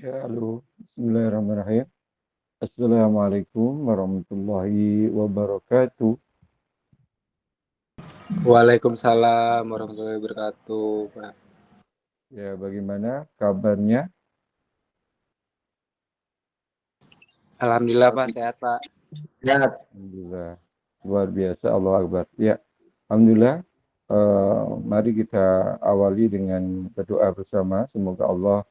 Ya, halo. Bismillahirrahmanirrahim. Assalamualaikum warahmatullahi wabarakatuh. Waalaikumsalam warahmatullahi wabarakatuh, Pak. Ya, bagaimana kabarnya? Alhamdulillah, Pak, sehat, Pak. Sehat. Alhamdulillah. Luar biasa, Allah Akbar. Ya, Alhamdulillah. Mari kita awali dengan berdoa bersama. Semoga Allah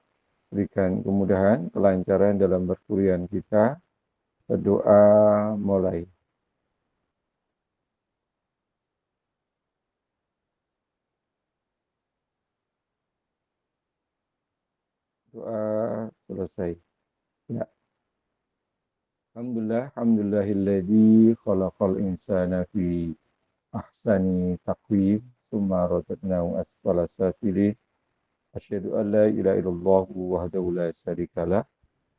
berikan kemudahan, kelancaran dalam perkuliahan kita. Berdoa mulai. Doa selesai. Ya. Alhamdulillahilladzi khalaqal insana fi ahsani taqwim summa radadnahu asfala safilin. Asyhadu an la ilaha illallah wahdahu la syarikalah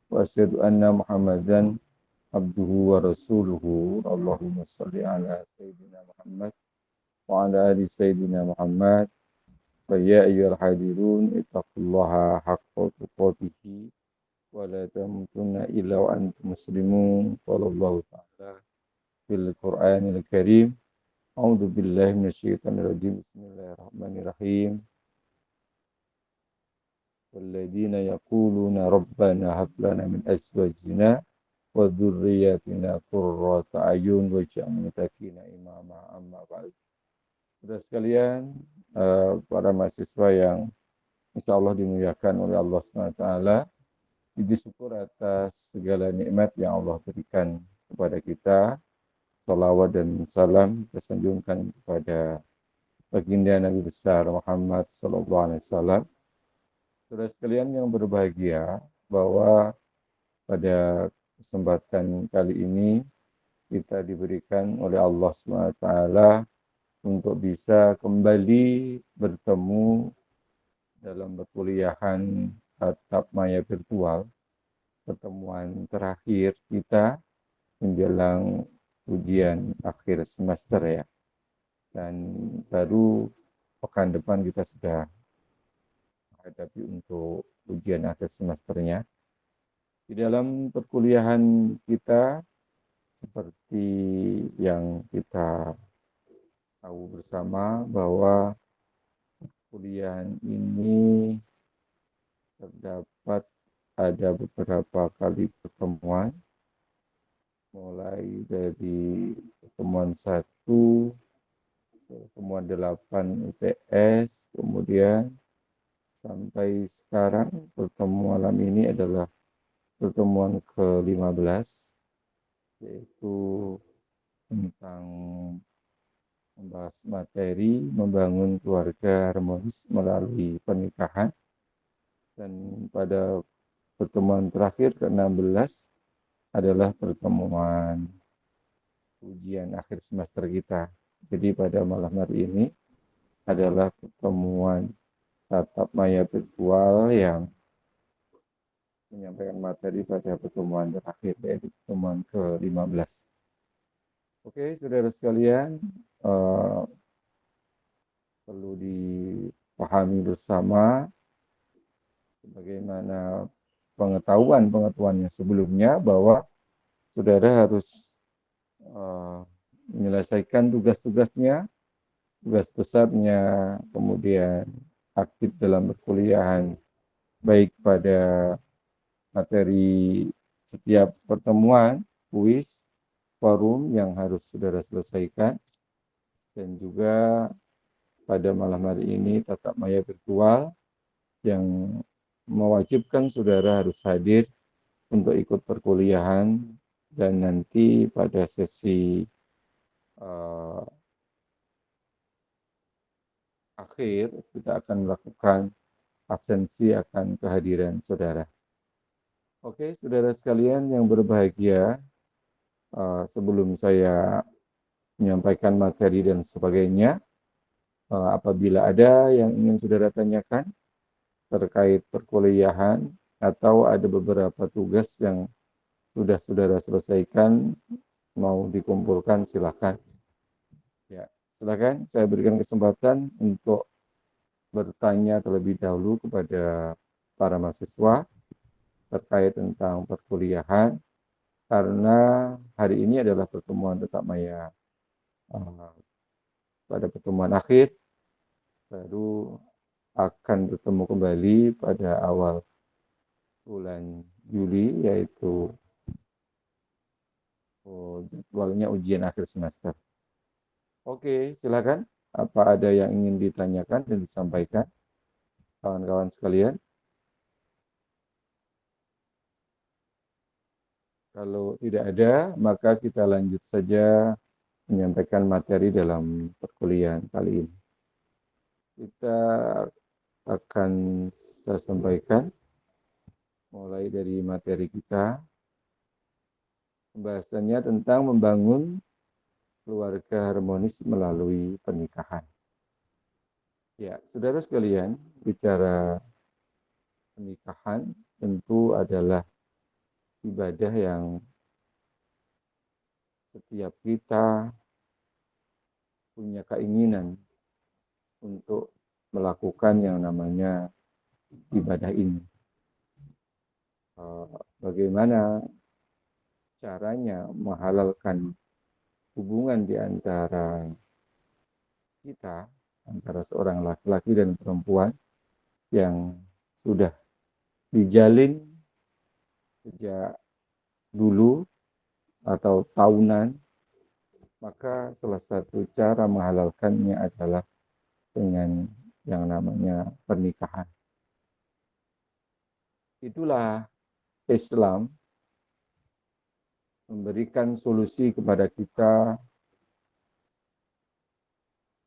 wa asyhadu anna Muhammadan abduhu wa rasuluhu. Allahumma shalli ala sayyidina Muhammad wa ala ali sayyidina Muhammad. Wa ya ayyuhal hadirun ittaqullaha haqqa tuqatih wa la tamutunna illa wa antum muslimun. Qala ta'ala fil Qur'anil Karim. A'udzu billahi minasyaitonir rajim. Bismillahirrahmanirrahim. Walladzina yaquluna rabbana hab lana min azwajina wa dzurriyyatina qurrata a'yun waj'alna muttaqina imama. Amma ba'd. Saudara sekalian, para mahasiswa yang insyaallah dimuliakan oleh Allah SWT, puji syukur atas segala nikmat yang Allah berikan kepada kita. Salawat dan salam tersanjungkan kepada baginda Nabi besar Muhammad sallallahu alaihi wasallam. Saudara sekalian yang berbahagia, bahwa pada kesempatan kali ini kita diberikan oleh Allah SWT untuk bisa kembali bertemu dalam perkuliahan tatap maya virtual, pertemuan terakhir kita menjelang ujian akhir semester ya. Dan baru pekan depan kita sudah menghadapi untuk ujian akhir semesternya. Di dalam perkuliahan kita, seperti yang kita tahu bersama, bahwa perkuliahan ini terdapat ada beberapa kali pertemuan, mulai dari pertemuan 1, pertemuan 8 UTS, kemudian sampai sekarang pertemuan malam ini adalah pertemuan ke-15, yaitu tentang membahas materi membangun keluarga harmonis melalui pernikahan. Dan pada pertemuan terakhir ke-16 adalah pertemuan ujian akhir semester kita. Jadi pada malam hari ini adalah pertemuan tatap maya virtual yang menyampaikan materi pada pertemuan terakhir, yaitu pertemuan ke-15. Oke, saudara sekalian, perlu dipahami bersama sebagaimana pengetahuannya sebelumnya, bahwa saudara harus menyelesaikan tugas-tugasnya, tugas besarnya, kemudian aktif dalam perkuliahan, baik pada materi setiap pertemuan, kuis, forum yang harus saudara selesaikan, dan juga pada malam hari ini tatap maya virtual yang mewajibkan saudara harus hadir untuk ikut perkuliahan. Dan nanti pada sesi akhir kita akan melakukan absensi akan kehadiran saudara. Oke, saudara sekalian yang berbahagia, sebelum saya menyampaikan materi dan sebagainya, apabila ada yang ingin saudara tanyakan terkait perkuliahan atau ada beberapa tugas yang sudah saudara selesaikan, mau dikumpulkan, silakan. Ya, silakan saya berikan kesempatan untuk bertanya terlebih dahulu kepada para mahasiswa. terkait tentang perkuliahan, karena hari ini adalah pertemuan tetap maya pada pertemuan akhir, baru akan bertemu kembali pada awal bulan Juli, yaitu jadwalnya ujian akhir semester. Oke, silakan. Apa ada yang ingin ditanyakan dan disampaikan, kawan-kawan sekalian? Kalau tidak ada, maka kita lanjut saja menyampaikan materi dalam perkuliahan kali ini. Kita akan saya sampaikan mulai dari materi kita. Pembahasannya tentang membangun keluarga harmonis melalui pernikahan. Ya, saudara sekalian, bicara pernikahan tentu adalah ibadah yang setiap kita punya keinginan untuk melakukan yang namanya ibadah ini. Bagaimana caranya menghalalkan hubungan di antara kita, antara seorang laki-laki dan perempuan yang sudah dijalin sejak dulu atau tahunan, maka salah satu cara menghalalkannya adalah dengan yang namanya pernikahan. Itulah Islam memberikan solusi kepada kita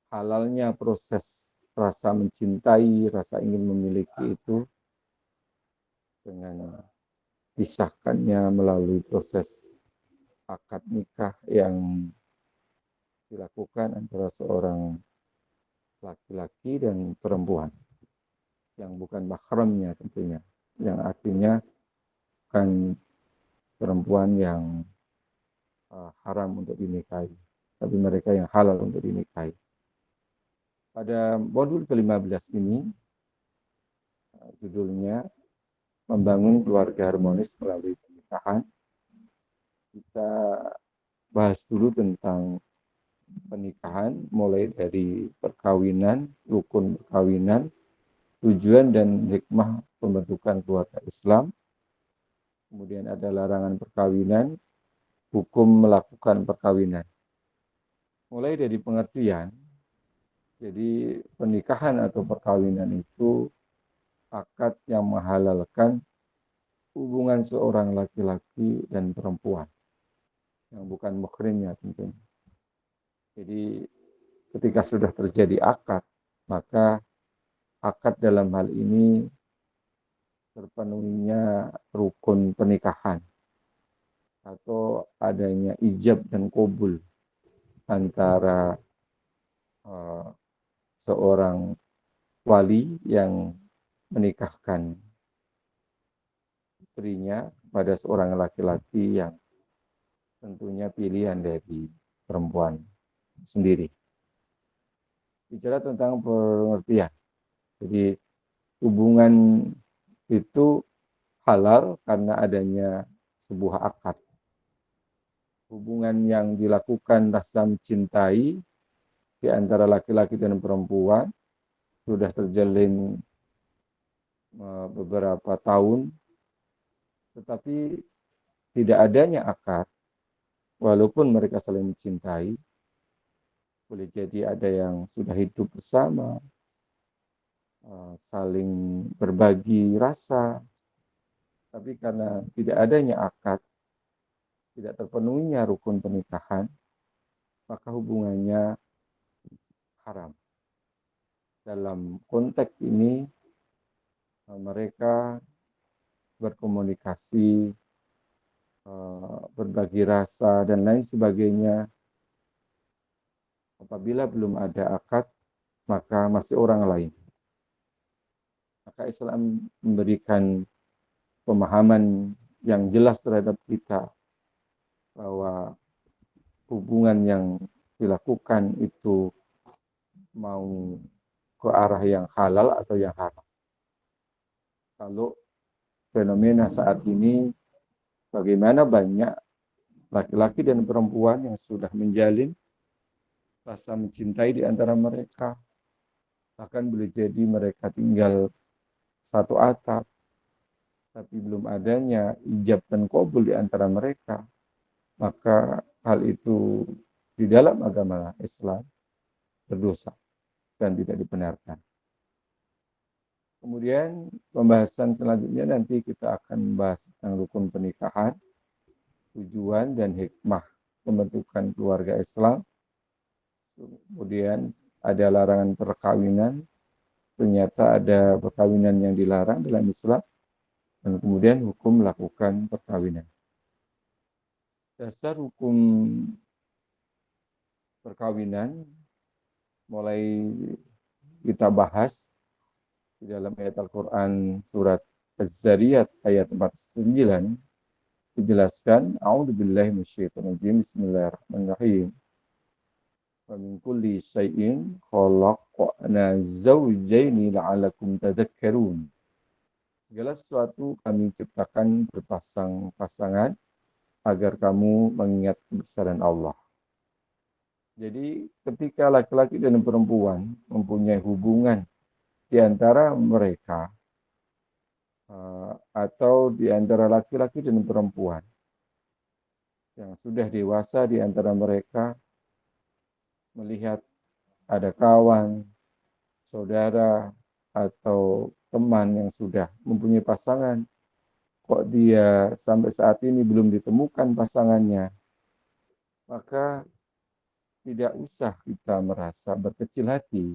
halalnya proses rasa mencintai, rasa ingin memiliki itu dengan disahkannya melalui proses akad nikah yang dilakukan antara seorang laki-laki dan perempuan yang bukan mahramnya tentunya, yang artinya bukan perempuan yang haram untuk dinikahi, tapi mereka yang halal untuk dinikahi. Pada modul ke-15 ini, judulnya Membangun Keluarga Harmonis Melalui Pernikahan. Kita bahas dulu tentang pernikahan, mulai dari perkawinan, rukun perkawinan, tujuan dan hikmah pembentukan keluarga Islam. Kemudian ada larangan perkawinan, hukum melakukan perkawinan. Mulai dari pengertian, jadi pernikahan atau perkawinan itu akad yang menghalalkan hubungan seorang laki-laki dan perempuan yang bukan muhrimnya tentunya. Jadi ketika sudah terjadi akad, maka akad dalam hal ini terpenuhinya rukun pernikahan atau adanya ijab dan qabul antara seorang wali yang menikahkan istrinya kepada seorang laki-laki yang tentunya pilihan dari perempuan sendiri. Bicara tentang pengertian, jadi hubungan itu halal karena adanya sebuah akad. Hubungan yang dilakukan rasa mencintai di antara laki-laki dan perempuan sudah terjalin beberapa tahun, tetapi tidak adanya akad, walaupun mereka saling mencintai, boleh jadi ada yang sudah hidup bersama, saling berbagi rasa, tapi karena tidak adanya akad, tidak terpenuhinya rukun pernikahan, maka hubungannya haram. Dalam konteks ini, mereka berkomunikasi, berbagi rasa, dan lain sebagainya. Apabila belum ada akad, maka masih orang lain. Maka Islam memberikan pemahaman yang jelas terhadap kita bahwa hubungan yang dilakukan itu mau ke arah yang halal atau yang haram. Kalau fenomena saat ini bagaimana banyak laki-laki dan perempuan yang sudah menjalin rasa mencintai di antara mereka. Bahkan boleh jadi mereka tinggal satu atap, tapi belum adanya ijab dan qabul di antara mereka. Maka hal itu di dalam agama Islam berdosa dan tidak dibenarkan. Kemudian pembahasan selanjutnya nanti kita akan membahas tentang rukun pernikahan, tujuan dan hikmah pembentukan keluarga Islam. Kemudian ada larangan perkawinan, ternyata ada perkawinan yang dilarang dalam Islam, dan kemudian hukum melakukan perkawinan. Dasar hukum perkawinan mulai kita bahas di dalam ayat Al-Quran surat Az-Zariyat ayat 49 dijelaskan, A'udzubillahi minasyaitonirrajim, Bismillahirrahmanirrahim. Wa min kulli syai'in khalaqna zawjaini la'alakum tadhakkarun. Segala sesuatu kami ciptakan berpasang-pasangan agar kamu mengingat kebesaran Allah. Jadi ketika laki-laki dan perempuan mempunyai hubungan di antara mereka atau di antara laki-laki dan perempuan yang sudah dewasa di antara mereka, melihat ada kawan, saudara, atau teman yang sudah mempunyai pasangan, kok dia sampai saat ini belum ditemukan pasangannya, maka tidak usah kita merasa berkecil hati.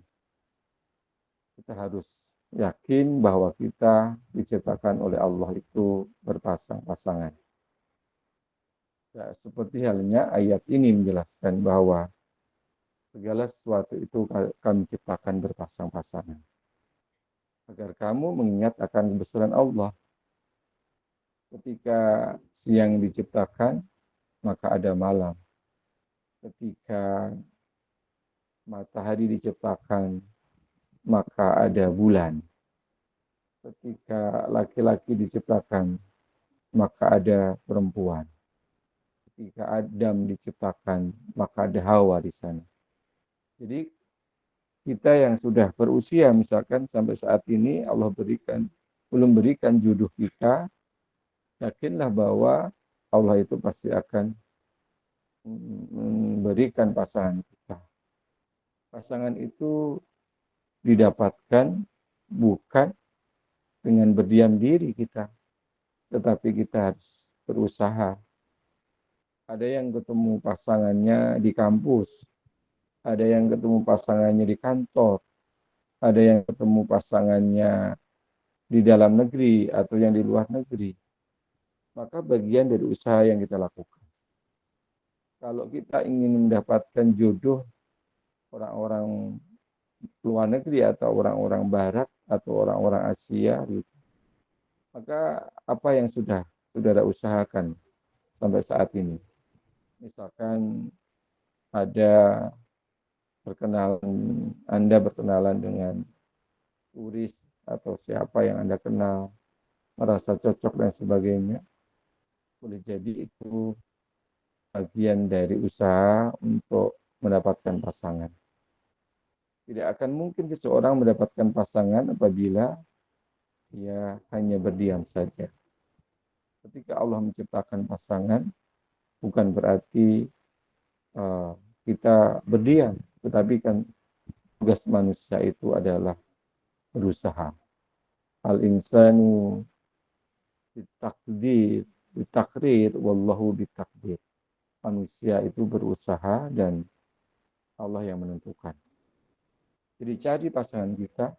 Kita harus yakin bahwa kita diciptakan oleh Allah itu berpasang-pasangan. Ya, seperti halnya ayat ini menjelaskan bahwa segala sesuatu itu kami ciptakan berpasang-pasangan. Agar kamu mengingat akan kebesaran Allah. Ketika siang diciptakan, maka ada malam. Ketika matahari diciptakan, maka ada bulan. Ketika laki-laki diciptakan, maka ada perempuan. Ketika Adam diciptakan, maka ada Hawa di sana. Jadi kita yang sudah berusia misalkan sampai saat ini Allah belum berikan jodoh kita, yakinlah bahwa Allah itu pasti akan memberikan pasangan kita. Pasangan itu didapatkan bukan dengan berdiam diri kita, tetapi kita harus berusaha. Ada yang ketemu pasangannya di kampus, ada yang ketemu pasangannya di kantor, ada yang ketemu pasangannya di dalam negeri atau yang di luar negeri. Maka bagian dari usaha yang kita lakukan. Kalau kita ingin mendapatkan jodoh orang-orang luar negeri atau orang-orang barat atau orang-orang Asia, gitu, maka apa yang sudah saudara usahakan sampai saat ini? Misalkan ada Anda berkenalan dengan turis atau siapa yang Anda kenal, merasa cocok dan sebagainya, boleh jadi itu bagian dari usaha untuk mendapatkan pasangan. Tidak akan mungkin seseorang mendapatkan pasangan apabila dia hanya berdiam saja. Ketika Allah menciptakan pasangan, bukan berarti kita berdiam, tetapi kan tugas manusia itu adalah berusaha. Al-insanu ditakdir, wallahu ditakdir. Manusia itu berusaha dan Allah yang menentukan. Jadi cari pasangan kita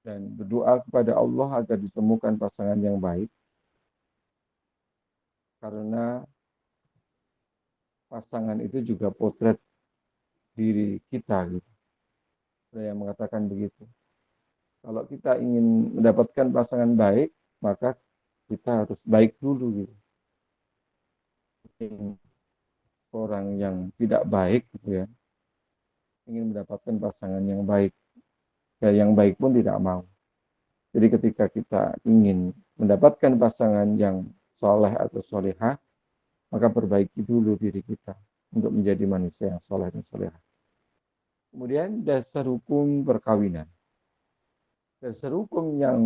dan berdoa kepada Allah agar ditemukan pasangan yang baik. Karena pasangan itu juga potret diri kita, gitu. Ada yang mengatakan begitu. Kalau kita ingin mendapatkan pasangan baik, maka kita harus baik dulu, gitu. Orang yang tidak baik, gitu ya, ingin mendapatkan pasangan yang baik, ya yang baik pun tidak mau. Jadi ketika kita ingin mendapatkan pasangan yang soleh atau solehah, maka perbaiki dulu diri kita untuk menjadi manusia yang soleh dan solehah. Kemudian dasar hukum perkawinan. Dasar hukum yang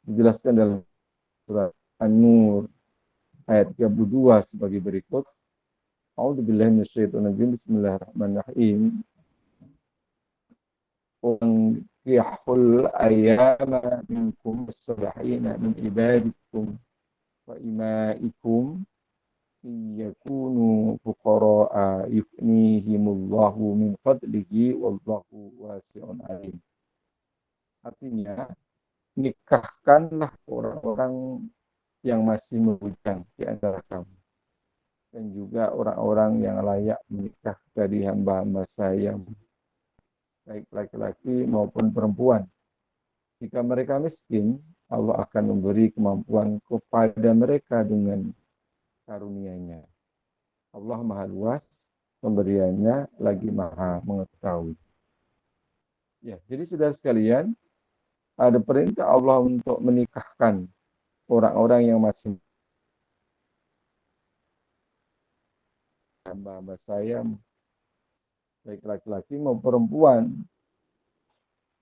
dijelaskan dalam surat An-Nur ayat 32 sebagai berikut. A'udzubillahi minasyaitonir Bismillahirrahmanirrahim. Wankihul ayyama minkum as-salihina min ibadikum wa imaikum yakunu fuqara'a yughnihimullahu min fadlihi wallahu wasi'un alim. Artinya, nikahkanlah orang-orang yang masih bujang di antara kamu dan juga orang-orang yang layak menikah dari hamba-hamba saya, baik laki-laki maupun perempuan. Jika mereka miskin, Allah akan memberi kemampuan kepada mereka dengan karunia-Nya. Allah Maha Luas, pemberiannya lagi Maha mengetahui. Ya, jadi saudara sekalian, ada perintah Allah untuk menikahkan orang-orang yang masih hamba-hamba saya, baik laki-laki maupun perempuan.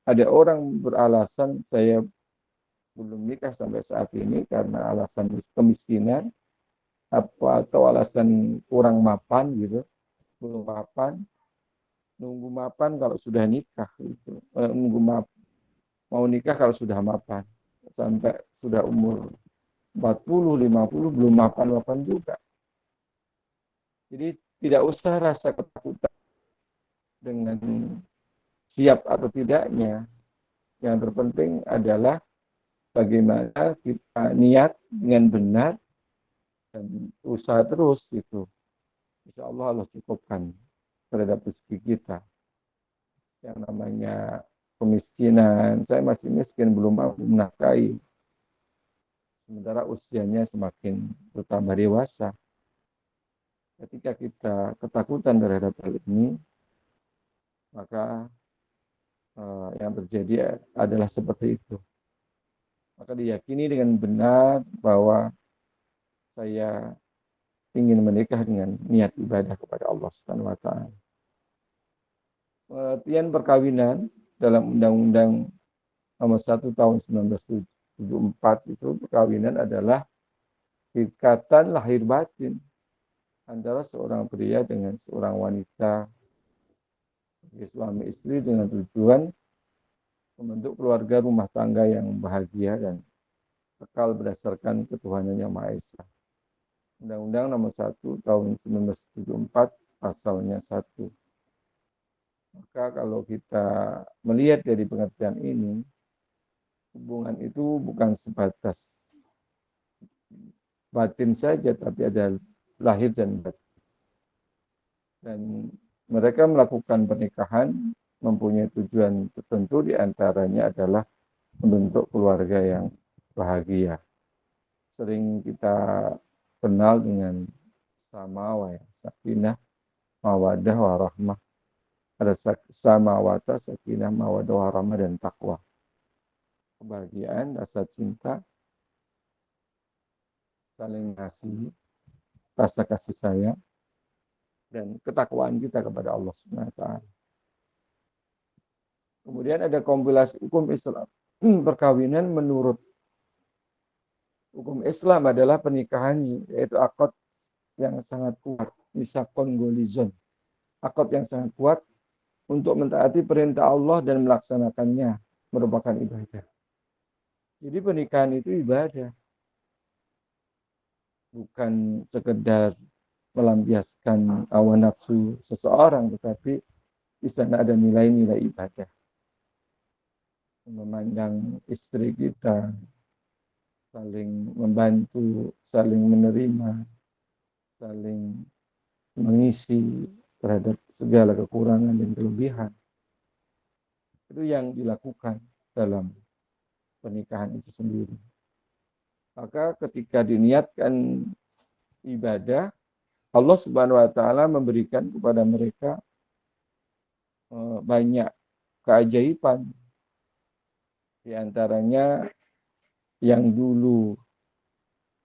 Ada orang beralasan saya belum nikah sampai saat ini karena alasan kemiskinan atau alasan kurang mapan gitu, belum mapan, nunggu mapan kalau sudah nikah gitu, mau nikah kalau sudah mapan, sampai sudah umur 40, 50 belum mapan juga. Jadi tidak usah rasa ketakutan dengan siap atau tidaknya. Yang terpenting adalah bagaimana kita niat dengan benar dan usaha terus gitu. Insya Allah cukupkan terhadap rezeki kita. Yang namanya kemiskinan, saya masih miskin, belum mampu menafkahi. Sementara usianya semakin bertambah dewasa. Ketika kita ketakutan terhadap hal ini, maka yang terjadi adalah seperti itu. Maka diyakini dengan benar bahwa saya ingin menikah dengan niat ibadah kepada Allah Subhanahu wa taala. Pengertian perkawinan dalam Undang-Undang Nomor 1 Tahun 1974 itu, perkawinan adalah ikatan lahir batin antara seorang pria dengan seorang wanita, suami istri, dengan tujuan membentuk keluarga rumah tangga yang bahagia dan kekal berdasarkan ketuhanan yang Maha Esa. Undang-Undang Nomor 1 Tahun 1974 pasalnya 1. Maka kalau kita melihat dari pengertian ini, hubungan itu bukan sebatas batin saja, tapi ada lahir dan batin. Dan mereka melakukan pernikahan mempunyai tujuan tertentu, diantaranya adalah membentuk keluarga yang bahagia. Sering kita kenal dengan samawa, sakinah, mawadah, warahmah. Ada samawata, sakinah, mawadah, warahmah, dan takwa. Kebahagiaan, rasa cinta, saling kasih, rasa kasih sayang, dan ketakwaan kita kepada Allah Subhanahu wa taala. Kemudian ada kompilasi hukum Islam. Perkawinan menurut hukum Islam adalah pernikahan, yaitu akad yang sangat kuat, misakon golizon. Akad yang sangat kuat untuk mentaati perintah Allah dan melaksanakannya merupakan ibadah. Jadi pernikahan itu ibadah. Bukan sekedar melampiaskan hawa nafsu seseorang, tetapi di sana ada nilai-nilai ibadah. Memandang istri kita, saling membantu, saling menerima, saling mengisi terhadap segala kekurangan dan kelebihan. Itu yang dilakukan dalam pernikahan itu sendiri. Maka ketika diniatkan ibadah, Allah Subhanahu wa taala memberikan kepada mereka banyak keajaiban. Di antaranya yang dulu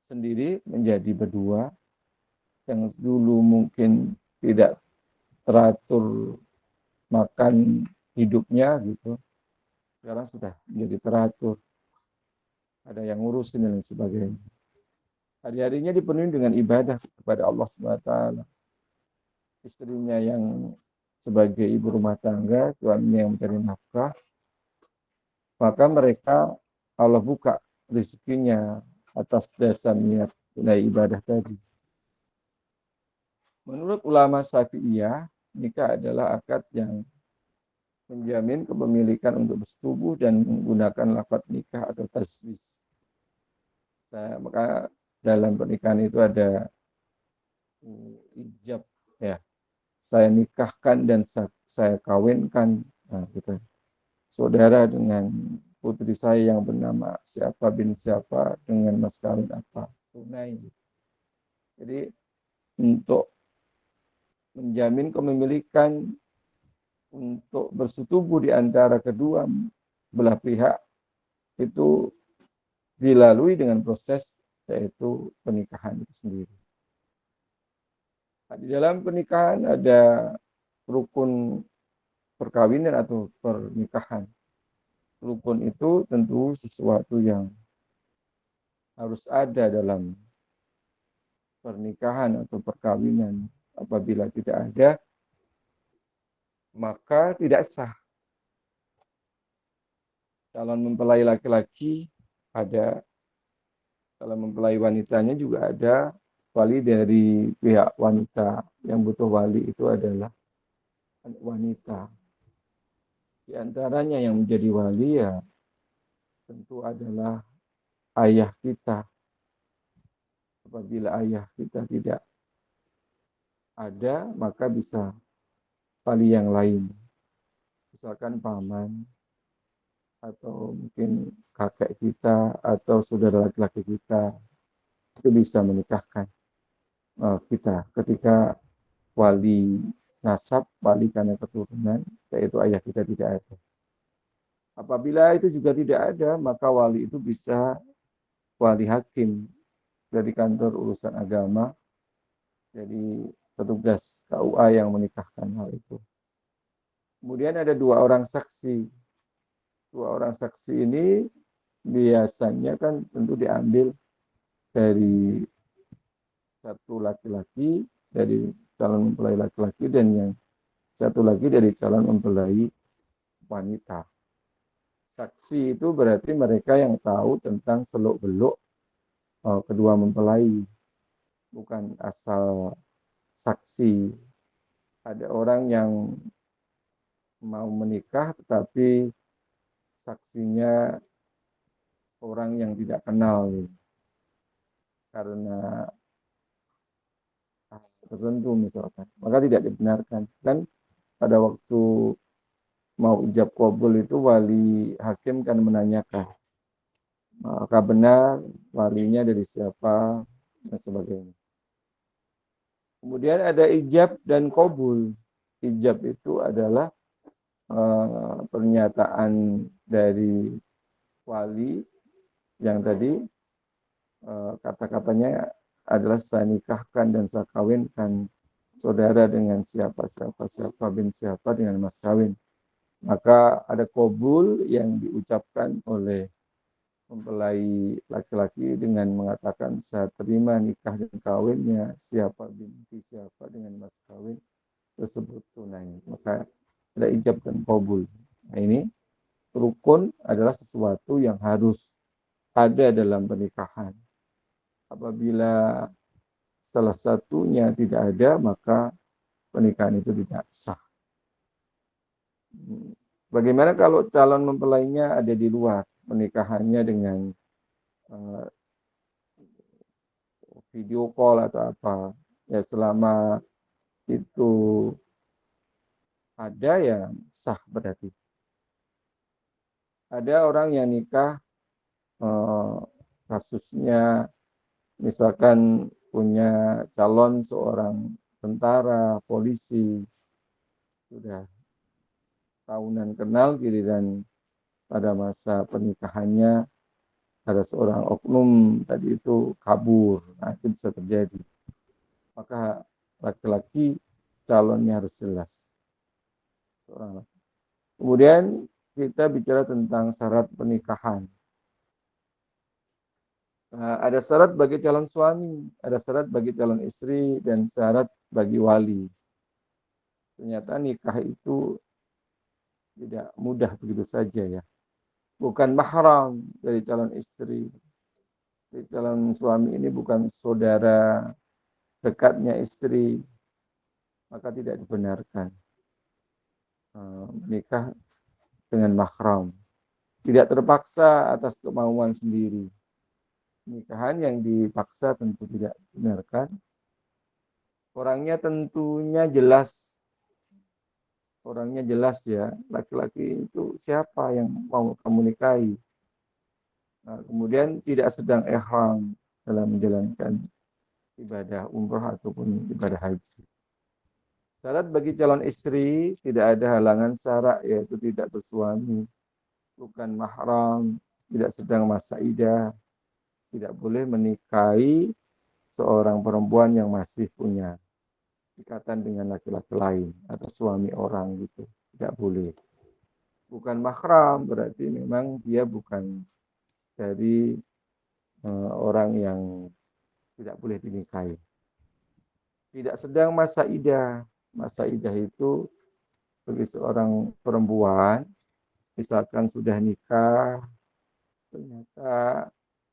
sendiri menjadi berdua, yang dulu mungkin tidak teratur makan hidupnya gitu, sekarang sudah menjadi teratur, ada yang ngurusin dan sebagainya. Hari-harinya dipenuhi dengan ibadah kepada Allah SWT. Istrinya yang sebagai ibu rumah tangga, suaminya yang mencari nafkah, maka mereka Allah buka rezekinya atas dasar niat tunai ibadah tadi. Menurut ulama Syafi'iyah, nikah adalah akad yang menjamin kepemilikan untuk bersetubuh dan menggunakan lafaz nikah atau taswis. Maka dalam pernikahan itu ada ijab, ya, saya nikahkan dan saya kawinkan, nah, gitu. Saudara dengan putri saya yang bernama siapa bin siapa dengan mas kawin apa, tunai. Jadi untuk menjamin kepemilikan untuk bersetubuh di antara kedua belah pihak itu dilalui dengan proses yaitu pernikahan itu sendiri. Nah, di dalam pernikahan ada rukun perkawinan atau pernikahan. Rukun itu tentu sesuatu yang harus ada dalam pernikahan atau perkawinan. Apabila tidak ada, maka tidak sah. Calon mempelai laki-laki ada, calon mempelai wanitanya juga ada, wali dari pihak wanita. Yang butuh wali itu adalah wanita. Di antaranya yang menjadi wali ya tentu adalah ayah kita. Apabila ayah kita tidak ada, maka bisa wali yang lain. Misalkan paman, atau mungkin kakek kita, atau saudara laki-laki kita, itu bisa menikahkan kita. Ketika wali nasab, wali karena keturunan, yaitu ayah kita tidak ada. Apabila itu juga tidak ada, maka wali itu bisa wali hakim dari kantor urusan agama, jadi petugas KUA yang menikahkan hal itu. Kemudian ada dua orang saksi. Dua orang saksi ini biasanya kan tentu diambil dari satu laki-laki, dari calon mempelai laki-laki, dan yang satu lagi dari calon mempelai wanita. Saksi itu berarti mereka yang tahu tentang seluk-beluk kedua mempelai, bukan asal saksi. Ada orang yang mau menikah tetapi saksinya orang yang tidak kenal karena tertentu misalkan, maka tidak dibenarkan. Dan pada waktu mau ijab kabul itu wali hakim kan menanyakan maka benar walinya dari siapa dan sebagainya. Kemudian ada ijab dan kabul. Ijab itu adalah pernyataan dari wali yang tadi kata-katanya adalah saya nikahkan dan saya kawinkan saudara dengan siapa bin siapa dengan mas kawin. Maka ada kabul yang diucapkan oleh mempelai laki-laki dengan mengatakan saya terima nikah dan kawinnya siapa binti siapa dengan mas kawin tersebut tunai. Maka ada ijab dan kabul. Nah ini rukun adalah sesuatu yang harus ada dalam pernikahan. Apabila salah satunya tidak ada, maka pernikahan itu tidak sah. Bagaimana kalau calon mempelainya ada di luar, pernikahannya dengan video call atau apa? Ya selama itu ada ya sah berarti. Ada orang yang nikah kasusnya misalkan punya calon seorang tentara, polisi, sudah tahunan kenal, giliran pada masa pernikahannya ada seorang oknum tadi itu kabur, nah itu bisa terjadi. Maka laki-laki calonnya harus jelas. Kemudian kita bicara tentang syarat pernikahan. Ada syarat bagi calon suami, ada syarat bagi calon istri, dan syarat bagi wali. Ternyata nikah itu tidak mudah begitu saja ya. Bukan mahram dari calon istri. Dari calon suami ini bukan saudara dekatnya istri, maka tidak dibenarkan menikah dengan mahram. Tidak terpaksa atas kemauan sendiri. Nikahan yang dipaksa tentu tidak dibenarkan. Orangnya tentunya jelas. Orangnya jelas ya, laki-laki itu siapa yang mau kamu nikahi. Nah, kemudian tidak sedang ihram dalam menjalankan ibadah umrah ataupun ibadah haji. Syarat bagi calon istri tidak ada halangan syarat, yaitu tidak bersuami, bukan mahram, tidak sedang masa idah, tidak boleh menikahi seorang perempuan yang masih punya ikatan dengan laki-laki lain atau suami orang gitu, tidak boleh. Bukan mahram berarti memang dia bukan dari orang yang tidak boleh dinikahi. Tidak sedang masa idah. Masa idah itu bagi seorang perempuan, misalkan sudah nikah, ternyata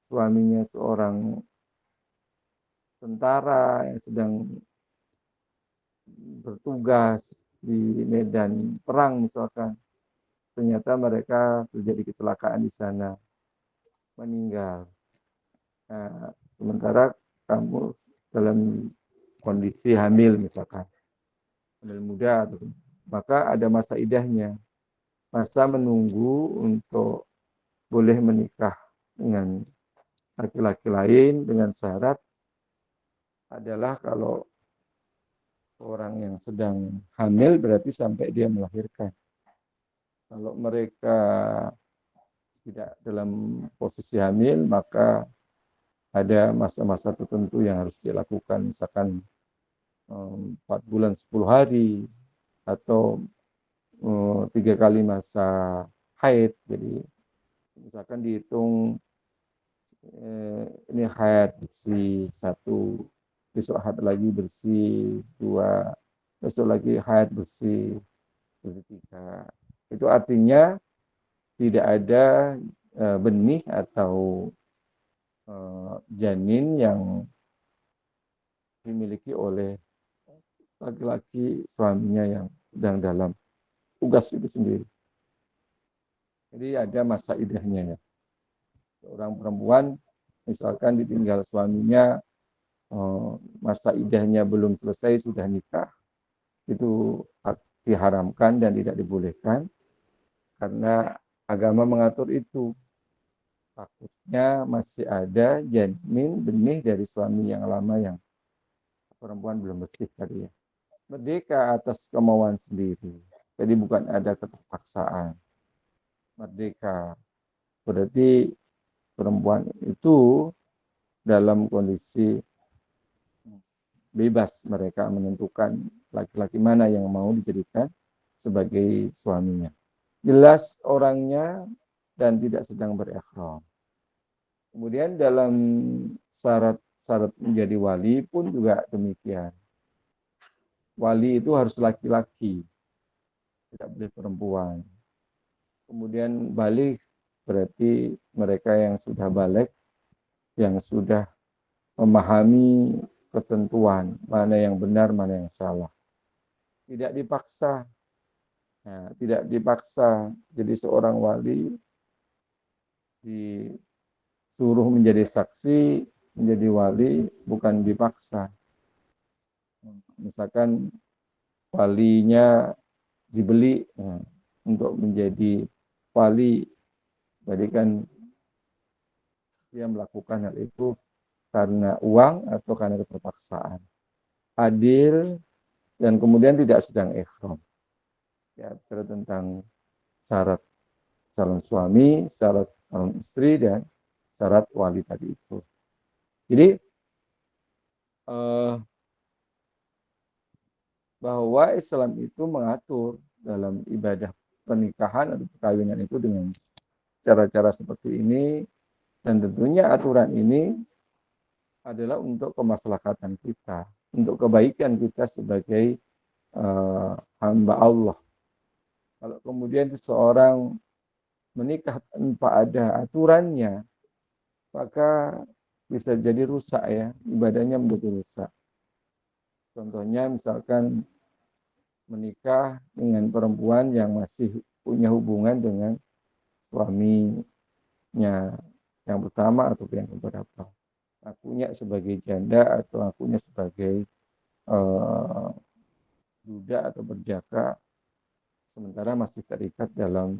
suaminya seorang tentara yang sedang bertugas di medan perang misalkan, ternyata mereka terjadi kecelakaan di sana, meninggal. Nah, sementara kamu dalam kondisi hamil misalkan, hamil muda, maka ada masa idahnya, masa menunggu untuk boleh menikah dengan laki-laki lain dengan syarat adalah kalau orang yang sedang hamil berarti sampai dia melahirkan. Kalau mereka tidak dalam posisi hamil, maka ada masa-masa tertentu yang harus dilakukan, misalkan 4 bulan 10 hari atau 3 kali masa haid. Jadi misalkan dihitung ini haid bersih 1, besok haid lagi bersih 2, besok lagi haid bersih 3. Itu artinya tidak ada benih atau janin yang dimiliki oleh laki-laki suaminya yang sedang dalam tugas itu sendiri. Jadi ada masa idahnya ya. Seorang perempuan misalkan ditinggal suaminya, masa idahnya belum selesai sudah nikah, itu diharamkan dan tidak dibolehkan karena agama mengatur itu. Takutnya masih ada janin benih dari suami yang lama yang perempuan belum bersih tadi ya. Merdeka atas kemauan sendiri. Jadi bukan ada keterpaksaan. Merdeka berarti perempuan itu dalam kondisi bebas, mereka menentukan laki-laki mana yang mau dijadikan sebagai suaminya. Jelas orangnya dan tidak sedang berikhram. Kemudian dalam syarat menjadi wali pun juga demikian. Wali itu harus laki-laki, tidak boleh perempuan. Kemudian balik berarti mereka yang sudah balik, yang sudah memahami ketentuan, mana yang benar, mana yang salah. Tidak dipaksa. Nah, tidak dipaksa. Jadi seorang wali disuruh menjadi saksi, menjadi wali, bukan dipaksa. Misalkan walinya dibeli untuk menjadi wali, jadi kan dia melakukan hal itu karena uang atau karena keterpaksaan. Adil dan kemudian tidak sedang ihram. Ya, bicara tentang syarat calon suami, syarat calon istri, dan syarat wali tadi itu. Jadi bahwa Islam itu mengatur dalam ibadah pernikahan atau perkawinan itu dengan cara-cara seperti ini, dan tentunya aturan ini adalah untuk kemaslahatan kita, untuk kebaikan kita sebagai hamba Allah. Kalau kemudian seseorang menikah tanpa ada aturannya, maka bisa jadi rusak ya, ibadahnya menjadi rusak. Contohnya misalkan menikah dengan perempuan yang masih punya hubungan dengan suaminya yang pertama atau yang keberapa. Akunya sebagai janda atau akunya sebagai duda atau berjaka, sementara masih terikat dalam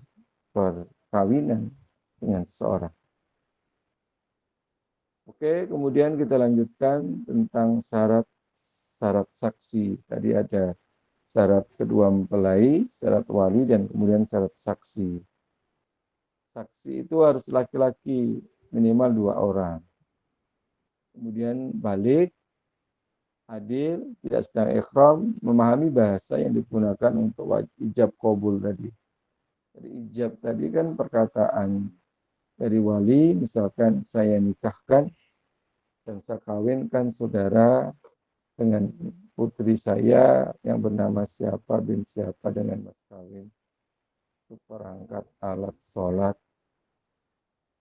perkawinan dengan seseorang. Oke, kemudian kita lanjutkan tentang syarat saksi. Tadi ada syarat kedua mempelai, syarat wali, dan kemudian syarat saksi. Saksi itu harus laki-laki, minimal 2 orang. Kemudian balik, adil, tidak sedang ikhram, memahami bahasa yang digunakan untuk ijab qabul tadi. Jadi ijab tadi kan perkataan dari wali, misalkan saya nikahkan dan saya kawinkan saudara dengan putri saya yang bernama siapa bin siapa dengan mas kawin seperangkat alat sholat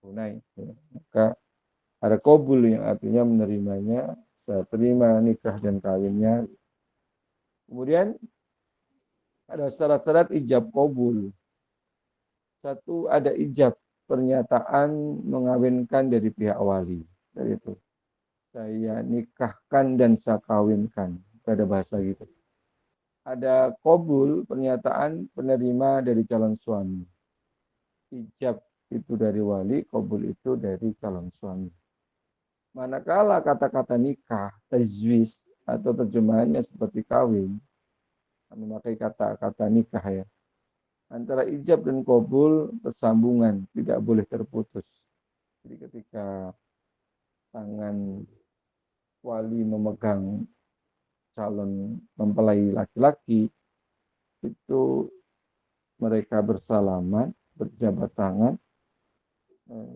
tunai. Maka ada qabul yang artinya menerimanya, saya terima nikah dan kawinnya. Kemudian ada syarat-syarat ijab qabul. Satu, ada ijab, pernyataan mengawinkan dari pihak wali. Dari itu, saya nikahkan dan saya kawinkan. Ada bahasa gitu. Ada qabul, pernyataan penerima dari calon suami. Ijab itu dari wali, qabul itu dari calon suami. Manakala kata-kata nikah, tajwiz, atau terjemahannya seperti kawin, memakai kata-kata nikah ya, antara ijab dan qabul bersambungan, tidak boleh terputus. Jadi ketika tangan wali memegang calon mempelai laki-laki, itu mereka bersalaman, berjabat tangan,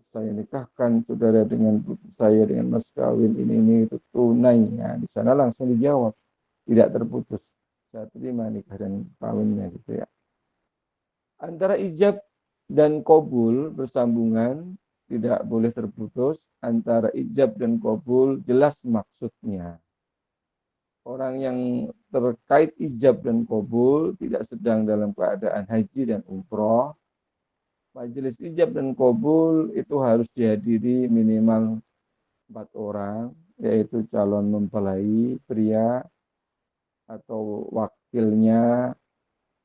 saya nikahkan saudara dengan putri saya dengan mas kawin ini itu tunai. Ya, di sana langsung dijawab, tidak terputus. Saya terima nikah dan kawinnya gitu ya. Antara ijab dan qabul bersambungan, tidak boleh terputus. Antara ijab dan qabul jelas maksudnya. Orang yang terkait ijab dan qabul tidak sedang dalam keadaan haji dan umroh, majelis ijab dan qabul itu harus dihadiri minimal 4 orang, yaitu calon mempelai pria atau wakilnya,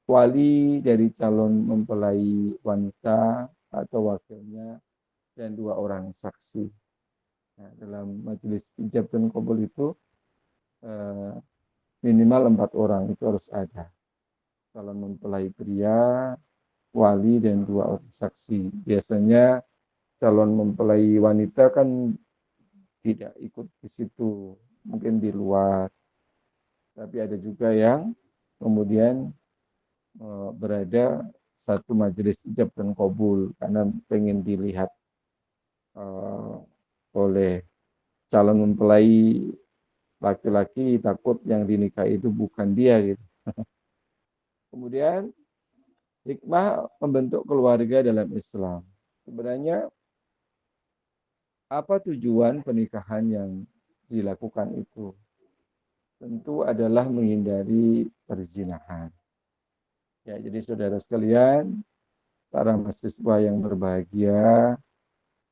wali dari calon mempelai wanita atau wakilnya, dan 2 orang saksi. Nah, dalam majelis ijab dan qabul itu minimal 4 orang itu harus ada. Calon mempelai pria, wali, dan 2 orang saksi. Biasanya calon mempelai wanita kan tidak ikut di situ, mungkin di luar. Tapi ada juga yang kemudian berada satu majelis ijab dan qabul karena pengen dilihat oleh calon mempelai laki-laki, takut yang dinikahi itu bukan dia gitu. Kemudian hikmah membentuk keluarga dalam Islam. Sebenarnya apa tujuan pernikahan yang dilakukan itu? Tentu adalah menghindari perzinahan. Ya, jadi saudara sekalian, para mahasiswa yang berbahagia,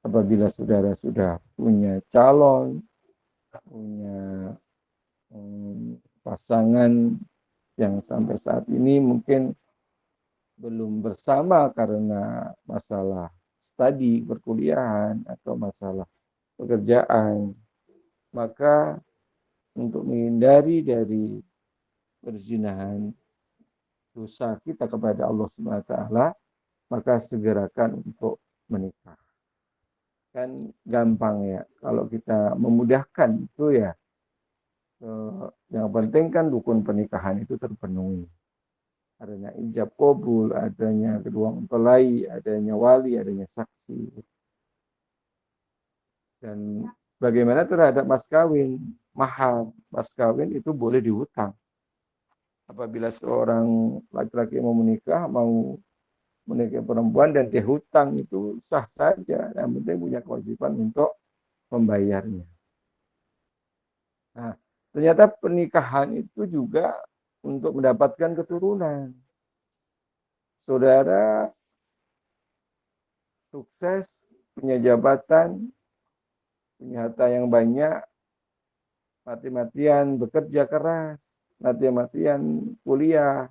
apabila saudara sudah punya calon, punya pasangan yang sampai saat ini mungkin belum bersama karena masalah studi perkuliahan atau masalah pekerjaan, maka untuk menghindari dari perzinahan, dosa kita kepada Allah Subhanahu wa taala, maka segerakan untuk menikah. Kan gampang ya, kalau kita memudahkan itu ya, yang penting kan rukun pernikahan itu terpenuhi. Adanya ijab kabul, adanya kedua mempelai, adanya wali, adanya saksi. Dan bagaimana terhadap mas kawin? Mahar mas kawin itu boleh dihutang. Apabila seorang laki-laki mau menikah, mau menikah perempuan dan dia hutang, itu sah saja. Yang penting punya kewajiban untuk membayarnya. Nah, ternyata pernikahan itu juga untuk mendapatkan keturunan. Saudara sukses, punya jabatan, punya harta yang banyak, mati-matian bekerja keras, mati-matian kuliah,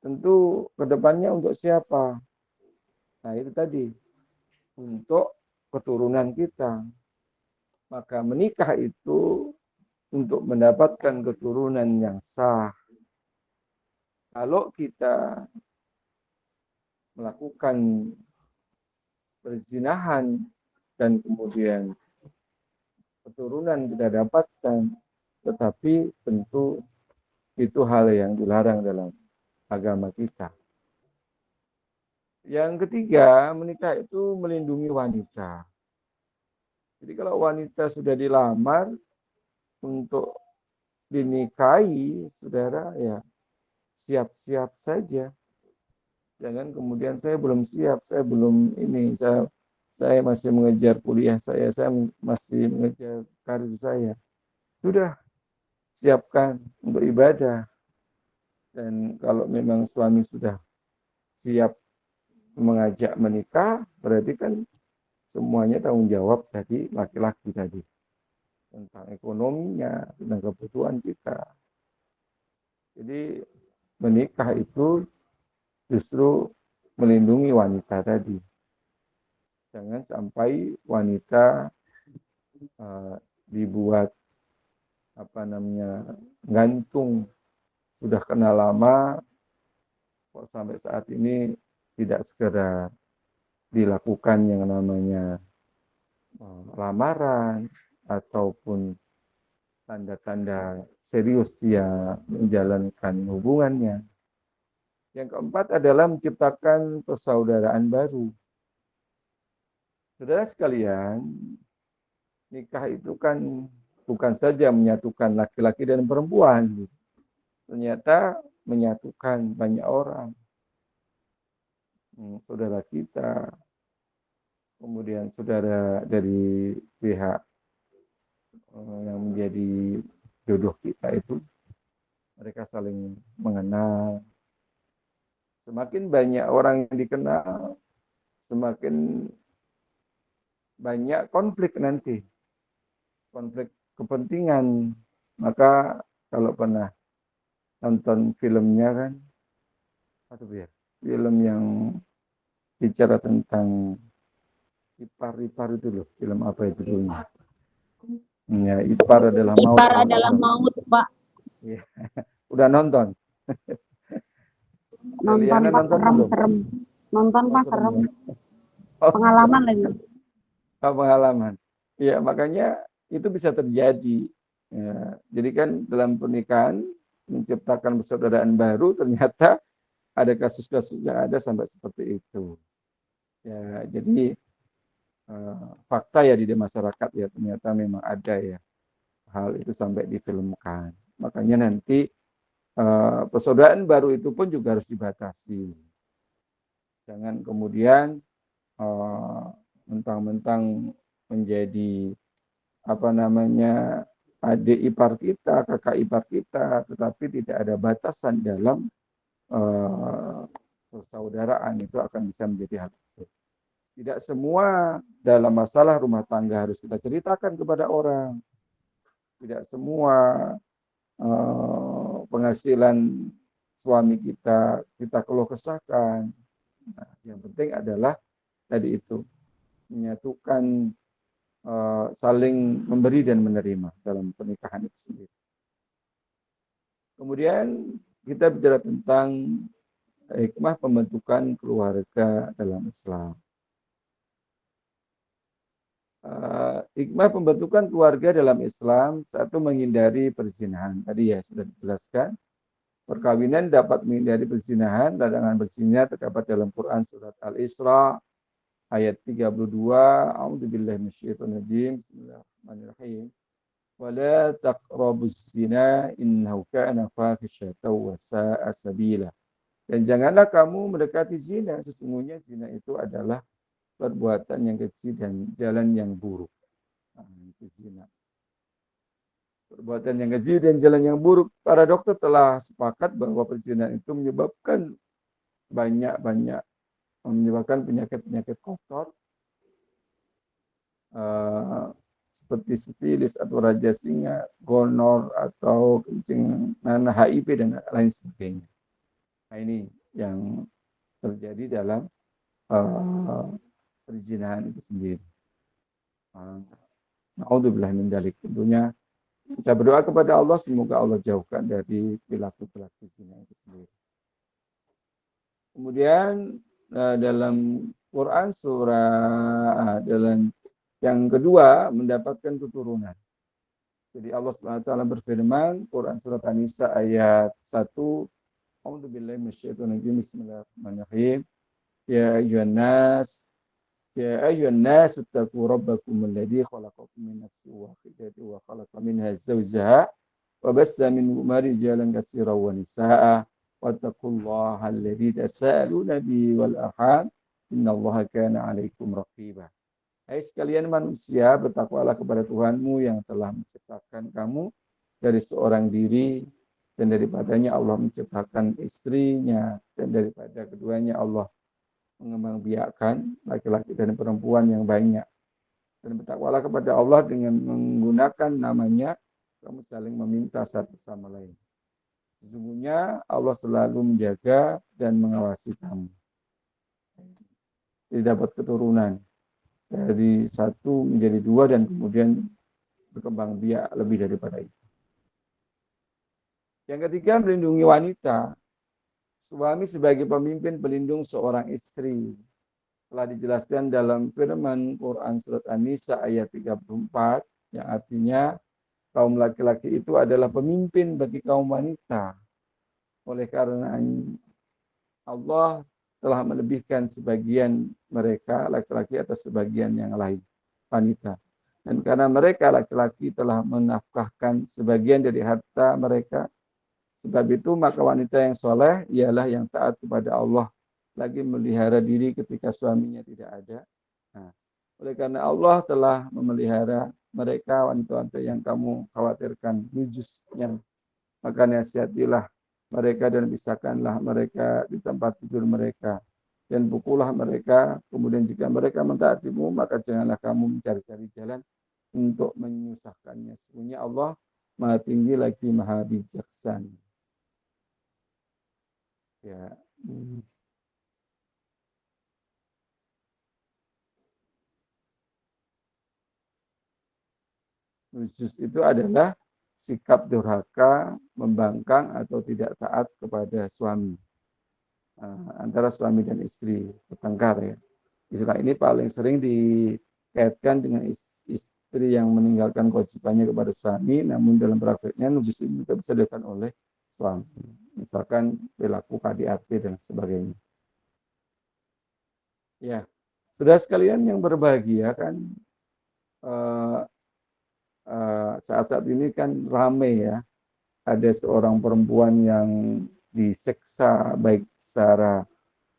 tentu kedepannya untuk siapa? Nah itu tadi, untuk keturunan kita. Maka menikah itu untuk mendapatkan keturunan yang sah. Kalau kita melakukan perzinahan dan kemudian keturunan kita dapatkan, tetapi tentu itu hal yang dilarang dalam agama kita. Yang ketiga, menikah itu melindungi wanita. Jadi kalau wanita sudah dilamar untuk dinikahi, saudara ya siap-siap saja. Jangan kemudian saya belum siap, saya belum ini, saya masih mengejar kuliah saya masih mengejar karir saya. Sudah siapkan untuk ibadah. Dan kalau memang suami sudah siap mengajak menikah, berarti kan semuanya tanggung jawab dari laki-laki tadi. Tentang ekonominya, tentang kebutuhan kita. Jadi menikah itu justru melindungi wanita tadi. Jangan sampai wanita dibuat gantung, sudah kenal lama, kok sampai saat ini tidak segera dilakukan yang namanya lamaran ataupun tanda-tanda serius dia menjalankan hubungannya. Yang keempat adalah menciptakan persaudaraan baru. Saudara sekalian, nikah itu kan bukan saja menyatukan laki-laki dan perempuan. Ternyata menyatukan banyak orang. Saudara kita, kemudian saudara dari pihak yang menjadi jodoh kita itu, mereka saling mengenal. Semakin banyak orang yang dikenal, semakin banyak konflik nanti. Konflik kepentingan. Maka kalau pernah nonton filmnya kan, film yang bicara tentang ipar-ipar itu loh, film apa itu dulunya? Ya, ipar adalah maut. Ipar adalah maut, Pak. Ya. Udah nonton? Nonton Pak, serem. Nonton Pak, serem. Pengalaman lagi. Pengalaman. Ya, makanya itu bisa terjadi. Ya, jadi kan dalam pernikahan menciptakan persaudaraan baru, ternyata ada kasus-kasus yang ada sampai seperti itu. Ya, jadi fakta ya di masyarakat ya, ternyata memang ada ya hal itu sampai difilmkan. Makanya nanti persaudaraan baru itu pun juga harus dibatasi. Jangan kemudian mentang-mentang menjadi adik ipar kita, kakak ipar kita, tetapi tidak ada batasan dalam persaudaraan, itu akan bisa menjadi hal itu. Tidak semua dalam masalah rumah tangga harus kita ceritakan kepada orang. Tidak semua penghasilan suami kita keluh kesahkan. Nah, yang penting adalah tadi itu, menyatukan, saling memberi dan menerima dalam pernikahan itu sendiri. Kemudian kita bicara tentang hikmah pembentukan keluarga dalam Islam. Hikmah pembentukan keluarga dalam Islam, satu menghindari perzinahan. Tadi ya sudah dijelaskan. Perkawinan dapat menghindari perzinahan. Larangan berzina terdapat dalam Quran surat Al-Isra ayat 32. A'udzubillahi minasyaitonir rajim. Bismillahirrahmanirrahim. Wala taqrabuz zina innahu kana fahisyatan wa sa'a sabila. Dan janganlah kamu mendekati zina, sesungguhnya zina itu adalah perbuatan yang kecil dan jalan yang buruk. Nah, itu zina. Perbuatan yang keji dan jalan yang buruk. Para dokter telah sepakat bahwa perzinahan itu menyebabkan menyebabkan penyakit-penyakit kotor seperti sifilis atau raja singa, gonor atau kencing nanah, HIV dan lain sebagainya. Nah, ini yang terjadi dalam perzinahan itu sendiri. Naudzubillah min dzalik. Tentunya kita berdoa kepada Allah semoga Allah jauhkan dari perilaku-perilaku zina itu sendiri. Kemudian dalam Quran dalam yang kedua mendapatkan keturunan. Jadi Allah SWT berfirman Quran surat An-Nisa ayat 1. A'udzubillahi minasyaitonir rajim. Bismillahirrahmanirrahim. Ya ayyuhan nas ittaqu rabbakum alladzi khalaqakum min nafsin wahidatin wa khalaqa minha zawjaha wa bassa minhuma rijalan katsiran wa nisaa'a wattaqullaha alladzi tasaaluna bihi wal arham innallaha kana 'alaikum raqiba. Hai sekalian manusia, bertakwalah kepada Tuhanmu yang telah menciptakan kamu dari seorang diri dan daripadanya Allah menciptakan istrinya dan daripada keduanya Allah mengembangbiakkan laki-laki dan perempuan yang banyak. Dan bertakwalah kepada Allah dengan menggunakan namanya, kamu saling meminta satu sama lain. Sesungguhnya Allah selalu menjaga dan mengawasi kamu. Jadi dapat keturunan dari satu menjadi dua dan kemudian berkembang biak lebih daripada itu. Yang ketiga, melindungi wanita. Suami sebagai pemimpin pelindung seorang istri. Telah dijelaskan dalam firman Quran surat An-Nisa ayat 34 yang artinya kaum laki-laki itu adalah pemimpin bagi kaum wanita. Oleh karena Allah telah melebihkan sebagian mereka laki-laki atas sebagian yang lain wanita. Dan karena mereka laki-laki telah menafkahkan sebagian dari harta mereka, sebab itu maka wanita yang soleh ialah yang taat kepada Allah, lagi melihara diri ketika suaminya tidak ada. Nah, oleh karena Allah telah memelihara mereka wanita-wanita yang kamu khawatirkan nujusnya, maka nasihatilah mereka dan pisahkanlah mereka di tempat tidur mereka dan pukullah mereka. Kemudian jika mereka mentaatimu, maka janganlah kamu mencari-cari jalan untuk menyusahkannya. Sesungguhnya Allah Maha Tinggi lagi Maha Bijaksana. Ya. Nujus itu adalah sikap durhaka, membangkang atau tidak taat kepada suami. Antara suami dan istri, bertengkar ya. Istilah ini paling sering dikaitkan dengan istri yang meninggalkan kewajibannya kepada suami, namun dalam prakteknya nujus ini juga bisa dilakukan oleh suami. Misalkan perilaku KDRT dan sebagainya. Ya, saudara sekalian yang berbahagia kan, saat-saat ini kan ramai ya, ada seorang perempuan yang diseksa baik secara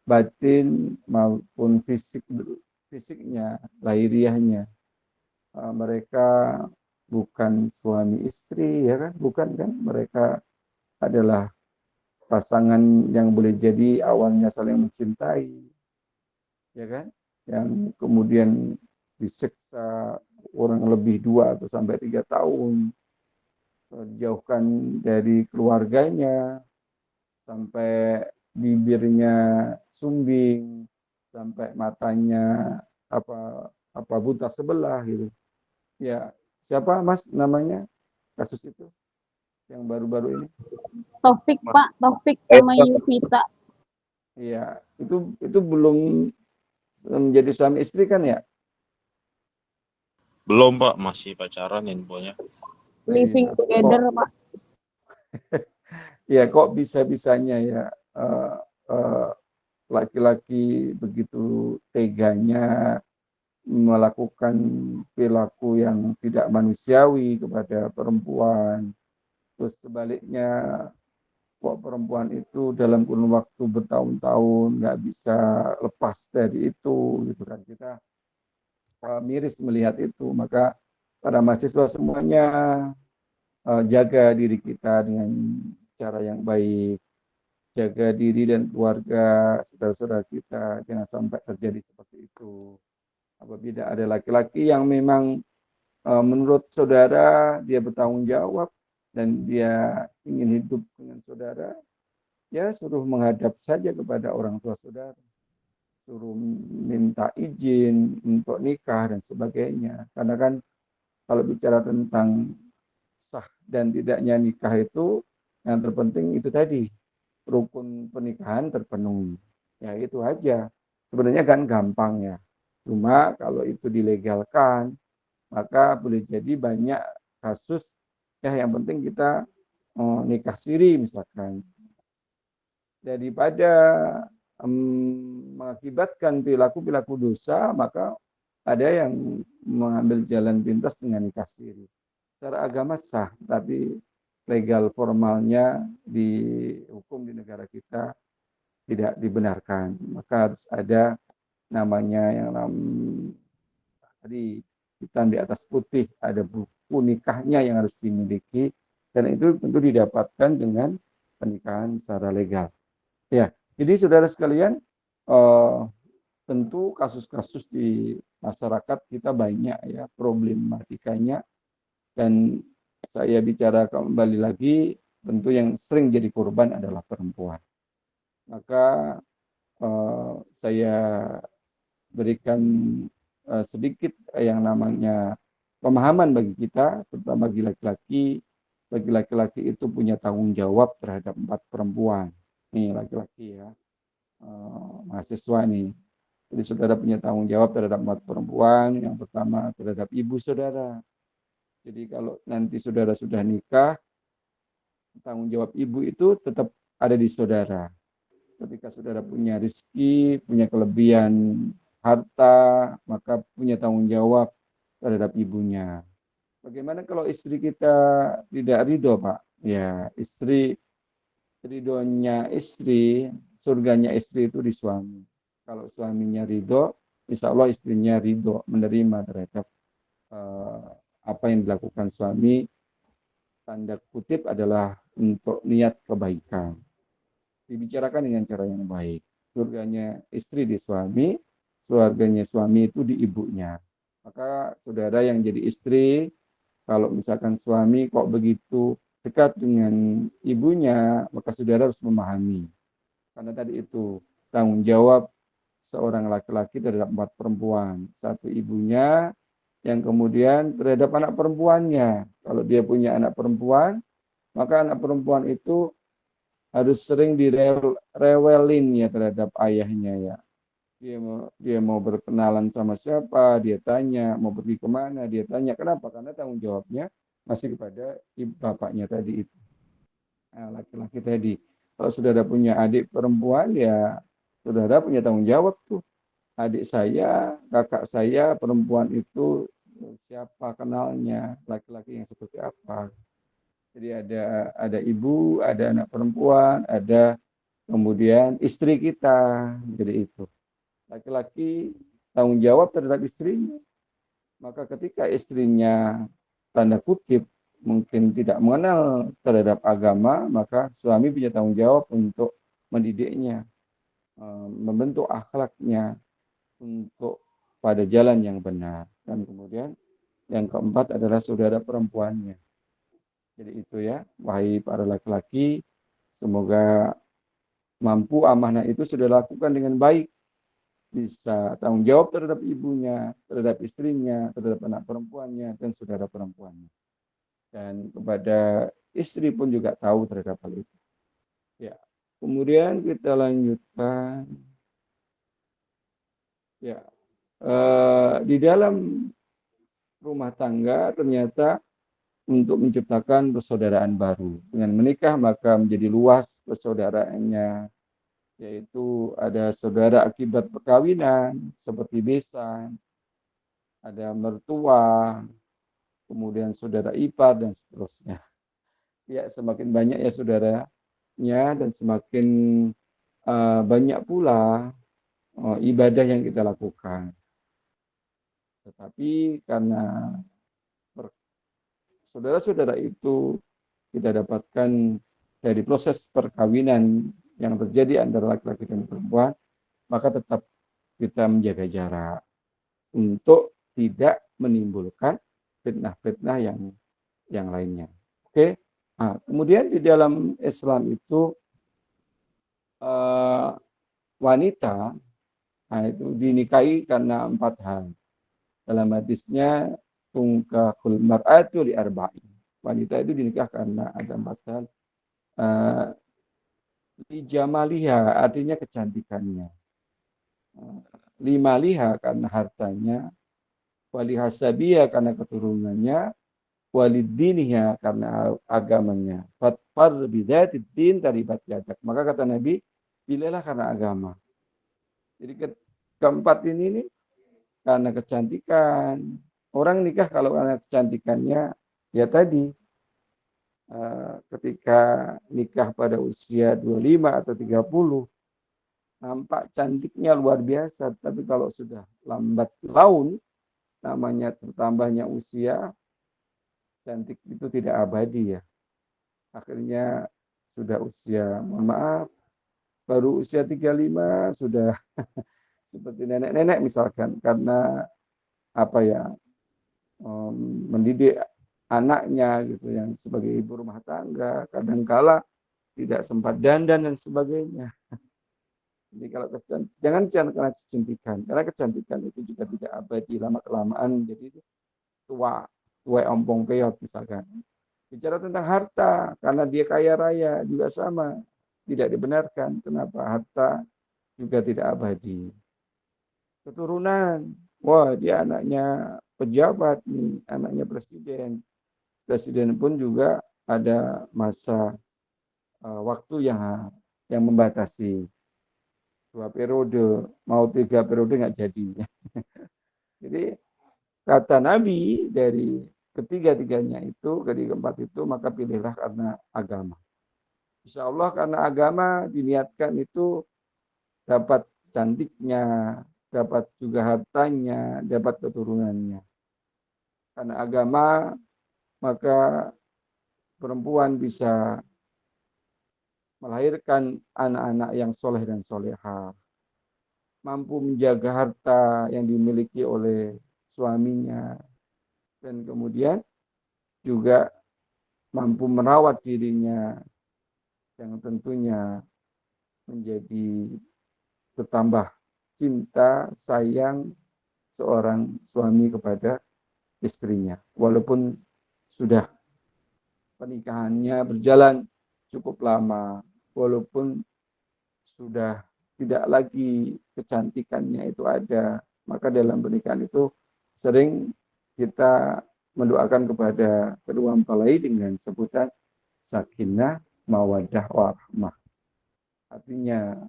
batin maupun fisiknya, lahiriahnya. Mereka bukan suami istri ya kan, bukan kan, mereka adalah pasangan yang boleh jadi awalnya saling mencintai, ya kan, yang kemudian disiksa orang lebih 2 atau sampai 3 tahun, dijauhkan dari keluarganya, sampai bibirnya sumbing, sampai matanya buta sebelah gitu. Ya, siapa Mas namanya kasus itu yang baru-baru ini? Taufik Pak, Taufik sama Yuvita. Iya, itu belum menjadi suami istri kan ya? Belum Pak, masih pacaran infonya. Living Iya, together, kok Pak. ya kok bisa-bisanya ya eh, eh, laki-laki begitu teganya melakukan perilaku yang tidak manusiawi kepada perempuan. Terus sebaliknya, kok perempuan itu dalam kurun waktu bertahun-tahun nggak bisa lepas dari itu, gitu kan? Kita miris melihat itu. Maka para mahasiswa semuanya jaga diri kita dengan cara yang baik, jaga diri dan keluarga saudara-saudara kita, jangan sampai terjadi seperti itu. Apabila ada laki-laki yang memang menurut saudara dia bertanggung jawab dan dia ingin hidup dengan saudara, ya suruh menghadap saja kepada orang tua saudara, suruh minta izin untuk nikah dan sebagainya. Karena kan kalau bicara tentang sah dan tidaknya nikah itu, yang terpenting itu tadi, rukun pernikahan terpenuhi. Ya itu aja. Sebenarnya kan gampang ya. Cuma kalau itu dilegalkan, maka boleh jadi banyak kasus ya yang penting kita nikah siri misalkan. Daripada mengakibatkan perilaku-perilaku dosa, maka ada yang mengambil jalan pintas dengan nikah siri. Secara agama sah, tapi legal formalnya di hukum di negara kita tidak dibenarkan. Maka harus ada namanya yang tadi hitam di atas putih, ada buku nikahnya yang harus dimiliki, dan itu tentu didapatkan dengan pernikahan secara legal. Ya, jadi saudara sekalian, tentu kasus-kasus di masyarakat kita banyak ya problematikanya, dan saya bicara kembali lagi, tentu yang sering jadi korban adalah perempuan. Maka saya berikan sedikit yang namanya pemahaman bagi kita, terutama bagi laki-laki. Bagi laki-laki itu punya tanggung jawab terhadap 4 perempuan. Nih laki-laki ya, mahasiswa nih. Jadi saudara punya tanggung jawab terhadap 4 perempuan. Yang pertama terhadap ibu saudara. Jadi kalau nanti saudara sudah nikah, tanggung jawab ibu itu tetap ada di saudara. Ketika saudara punya rezeki, punya kelebihan harta, maka punya tanggung jawab terhadap ibunya. Bagaimana kalau istri kita tidak ridho, Pak? Ya, ridhonya istri, surganya istri itu di suami. Kalau suaminya ridho, insya Allah istrinya ridho menerima terhadap apa yang dilakukan suami. Tanda kutip adalah untuk niat kebaikan. Dibicarakan dengan cara yang baik. Surganya istri di suami, surganya suami itu di ibunya. Maka saudara yang jadi istri, kalau misalkan suami kok begitu dekat dengan ibunya, maka saudara harus memahami. Karena tadi itu tanggung jawab seorang laki-laki terhadap 4 perempuan. Satu ibunya, yang kemudian terhadap anak perempuannya. Kalau dia punya anak perempuan, maka anak perempuan itu harus sering direwelin ya terhadap ayahnya ya. Dia mau berkenalan sama siapa, dia tanya, mau pergi kemana, dia tanya. Kenapa? Karena tanggung jawabnya masih kepada bapaknya tadi itu. Nah, laki-laki tadi. Kalau saudara punya adik perempuan, ya saudara punya tanggung jawab tuh. Adik saya, kakak saya, perempuan itu siapa kenalnya, laki-laki yang seperti apa. Jadi ada ibu, ada anak perempuan, ada kemudian istri kita. Jadi itu. Laki-laki tanggung jawab terhadap istrinya. Maka ketika istrinya tanda kutip mungkin tidak mengenal terhadap agama, maka suami punya tanggung jawab untuk mendidiknya, membentuk akhlaknya untuk pada jalan yang benar. Dan kemudian yang keempat adalah saudara perempuannya. Jadi itu ya, wahai para laki-laki, semoga mampu amanah itu sudah lakukan dengan baik. Bisa tanggung jawab terhadap ibunya, terhadap istrinya, terhadap anak perempuannya, dan saudara perempuannya. Dan kepada istri pun juga tahu terhadap hal itu. Ya, Kemudian kita lanjutkan. Ya, di dalam rumah tangga ternyata untuk menciptakan persaudaraan baru. Dengan menikah maka menjadi luas persaudaraannya, yaitu ada saudara akibat perkawinan seperti besan, ada mertua, kemudian saudara ipar dan seterusnya. Ya, semakin banyak ya saudaranya dan semakin banyak pula ibadah yang kita lakukan. Tetapi karena saudara-saudara itu kita dapatkan dari proses perkawinan yang terjadi antara laki-laki dan perempuan, maka tetap kita menjaga jarak untuk tidak menimbulkan fitnah-fitnah yang lainnya. Oke. Nah, kemudian di dalam Islam itu wanita itu dinikahi karena 4 hal. Dalam hadisnya tungkahul mar'atu li arba'in. Wanita itu dinikah karena ada 4 hal. Li jamaliha artinya kecantikannya. Limaliha karena hartanya. Wali hasabiha karena keturunannya. Walidiniha karena agamanya. Fatfar bidatid din taribat yadak. Maka kata Nabi, pilihlah karena agama. Jadi keempat ini nih, karena kecantikan. Orang nikah kalau karena kecantikannya, ya tadi, ketika nikah pada usia 25 atau 30, nampak cantiknya luar biasa. Tapi kalau sudah lambat laun, namanya bertambahnya usia, cantik itu tidak abadi ya. Akhirnya sudah usia, mohon maaf, baru usia 35 sudah seperti nenek-nenek misalkan, karena apa ya, mendidik anaknya gitu yang sebagai ibu rumah tangga, kadangkala tidak sempat dandan dan sebagainya. Jadi kalau jangan karena kecantikan, karena kecantikan itu juga tidak abadi, lama kelamaan jadi tua ompong peot misalkan. Bicara tentang harta, karena dia kaya raya juga sama, tidak dibenarkan. Kenapa? Harta juga tidak abadi. Keturunan, wah dia anaknya pejabat nih, anaknya presiden. Presiden pun juga ada masa waktu yang membatasi. 2 periode, mau 3 periode nggak jadi. Jadi kata Nabi dari ketiga-tiganya itu, keempat itu, maka pilihlah karena agama. Insya Allah karena agama diniatkan itu dapat cantiknya, dapat juga hartanya, dapat keturunannya. Karena agama, maka perempuan bisa melahirkan anak-anak yang soleh dan soleha, mampu menjaga harta yang dimiliki oleh suaminya, dan kemudian juga mampu merawat dirinya yang tentunya menjadi bertambah cinta, sayang seorang suami kepada istrinya. Walaupun sudah pernikahannya berjalan cukup lama, walaupun sudah tidak lagi kecantikannya itu ada, maka dalam pernikahan itu sering kita mendoakan kepada kedua mempelai dengan sebutan sakinah, mawaddah, warahmah. Artinya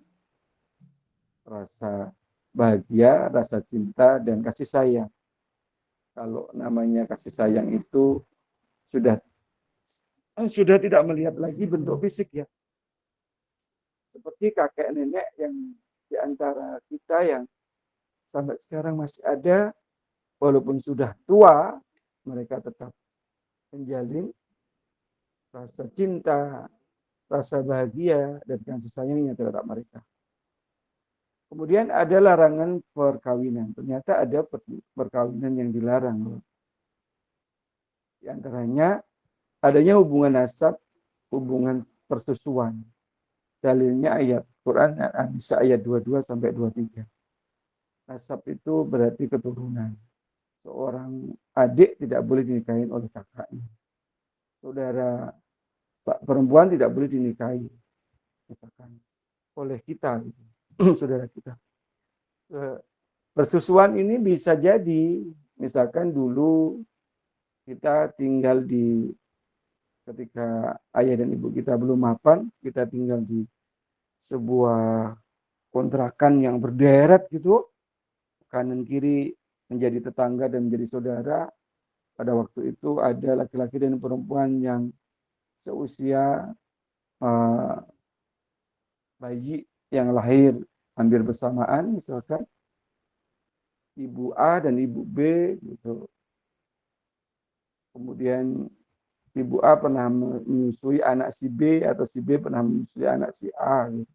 rasa bahagia, rasa cinta, dan kasih sayang. Kalau namanya kasih sayang itu sudah tidak melihat lagi bentuk fisik ya. Seperti kakek nenek yang di antara kita yang sampai sekarang masih ada, walaupun sudah tua, mereka tetap menjalin rasa cinta, rasa bahagia, dan kasih sayangnya terhadap mereka. Kemudian ada larangan perkawinan. Ternyata ada perkawinan yang dilarang. Di antaranya adanya hubungan nasab, hubungan persusuan. Dalilnya ayat Quran An-Nisa ayat 22 sampai 23. Nasab itu berarti keturunan. Seorang adik tidak boleh dinikahi oleh kakaknya. Saudara perempuan tidak boleh dinikahi. misalkan oleh kita, gitu. Saudara kita. Persusuan ini bisa jadi, misalkan dulu kita tinggal ketika ayah dan ibu kita belum mapan, kita tinggal di sebuah kontrakan yang berderet gitu, kanan kiri menjadi tetangga dan menjadi saudara. Pada waktu itu ada laki-laki dan perempuan yang seusia bayi yang lahir hampir bersamaan, misalkan ibu A dan ibu B gitu. Kemudian ibu A pernah menyusui anak si B atau si B pernah menyusui anak si A gitu.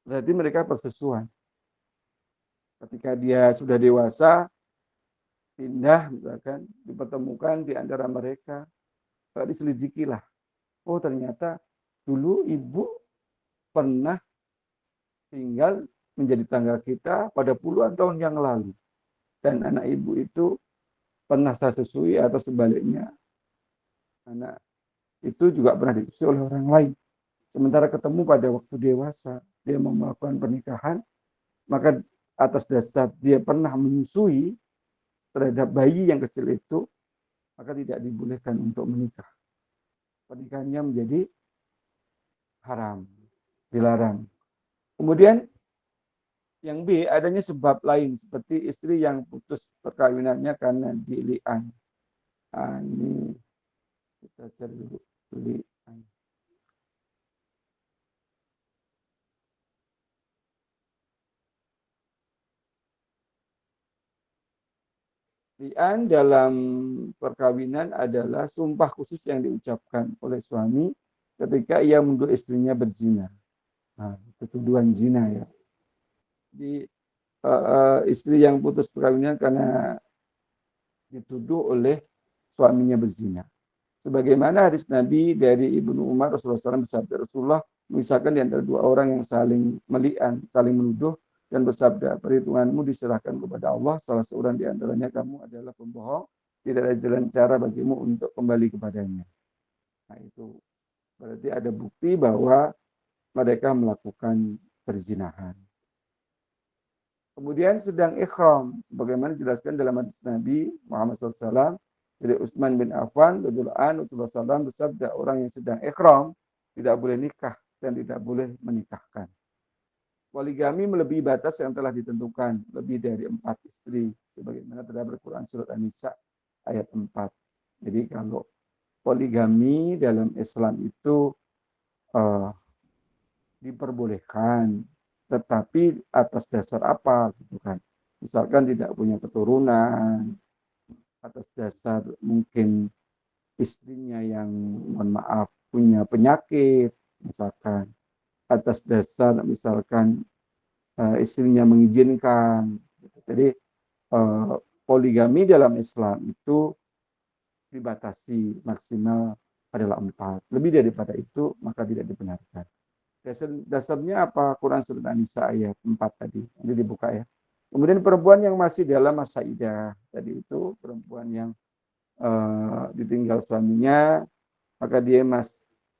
Berarti mereka persesuaian. Ketika dia sudah dewasa, pindah misalkan, dipertemukan di antara mereka, diselidikilah. Oh ternyata dulu ibu pernah tinggal menjadi tangga kita pada puluhan tahun yang lalu. Dan anak ibu itu pernah saya susui atau sebaliknya. Anak itu juga pernah disusui oleh orang lain. Sementara ketemu pada waktu dewasa, dia mau melakukan pernikahan, maka atas dasar dia pernah menyusui terhadap bayi yang kecil itu, maka tidak dibolehkan untuk menikah. Pernikahannya menjadi haram, dilarang. Kemudian yang B, adanya sebab lain, seperti istri yang putus perkawinannya karena dili'an. Nah, ini kita cari dulu. Li'an. Li'an dalam perkawinan adalah sumpah khusus yang diucapkan oleh suami ketika ia menuduh istrinya berzina. Nah, itu tuduhan zina ya. Di istri yang putus perkawinan karena dituduh oleh suaminya berzina. Sebagaimana hadis Nabi dari Ibnu Umar Rasulullah SAW bersabda, Rasulullah misalkan di antara dua orang yang saling meli'an, saling menuduh dan bersabda, perhitunganmu diserahkan kepada Allah, salah seorang di antaranya kamu adalah pembohong, tidak ada jalan cara bagimu untuk kembali kepadanya. Nah itu berarti ada bukti bahwa mereka melakukan perzinahan. Kemudian sedang ikhram, sebagaimana dijelaskan dalam hadis Nabi Muhammad SAW dari Utsman bin Affan radhiyallahu anhu, Rasulullah SAW bersabda, orang yang sedang ikhram tidak boleh nikah dan tidak boleh menikahkan. Poligami melebihi batas yang telah ditentukan, lebih dari 4 istri, sebagaimana terdapat Quran surat An-Nisa ayat 4. Jadi kalau poligami dalam Islam itu diperbolehkan, tetapi atas dasar apa gitu kan? Misalkan tidak punya keturunan, atas dasar mungkin istrinya yang mohon maaf punya penyakit, misalkan atas dasar misalkan istrinya mengizinkan. Jadi poligami dalam Islam itu dibatasi maksimal adalah 4. Lebih daripada itu maka tidak dibenarkan. Dasarnya apa? Quran surat An-Nisa ayat 4 tadi. Ini dibuka ya. Kemudian perempuan yang masih dalam masa idah. Tadi itu perempuan yang ditinggal suaminya, maka dia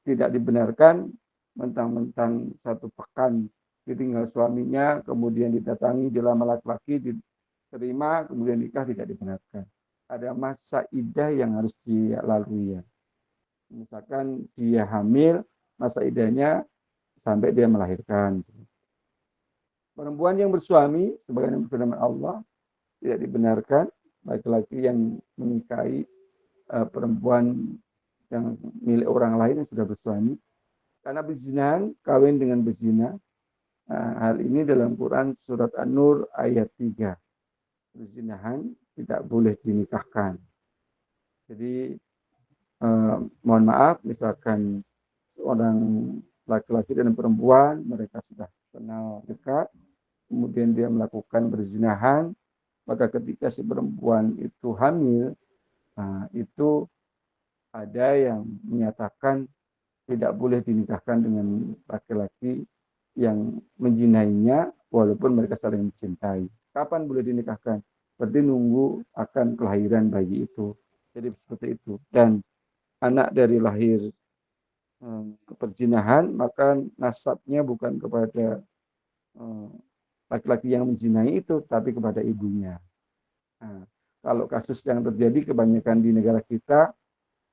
tidak dibenarkan mentang-mentang 1 pekan ditinggal suaminya, kemudian didatangi dilamar laki-laki, diterima, kemudian nikah, tidak dibenarkan. Ada masa idah yang harus dilalui ya. Misalkan dia hamil, masa idahnya sampai dia melahirkan. Perempuan yang bersuami, sebagaimana firman Allah, tidak dibenarkan laki-laki yang menikahi perempuan yang milik orang lain yang sudah bersuami. Karena berzinahan, kawin dengan berzina. Hal ini dalam Quran surat An-Nur ayat 3. Berzinahan tidak boleh dinikahkan. Jadi mohon maaf, misalkan seorang laki-laki dan perempuan, mereka sudah kenal dekat, kemudian dia melakukan berzinahan, maka ketika si perempuan itu hamil, itu ada yang menyatakan tidak boleh dinikahkan dengan laki-laki yang menzinainya walaupun mereka saling mencintai. Kapan boleh dinikahkan? Berarti nunggu akan kelahiran bayi itu. Jadi seperti itu. Dan anak dari lahir perzinahan, maka nasabnya bukan kepada laki-laki yang menzinai itu, tapi kepada ibunya. Nah, kalau kasus yang terjadi kebanyakan di negara kita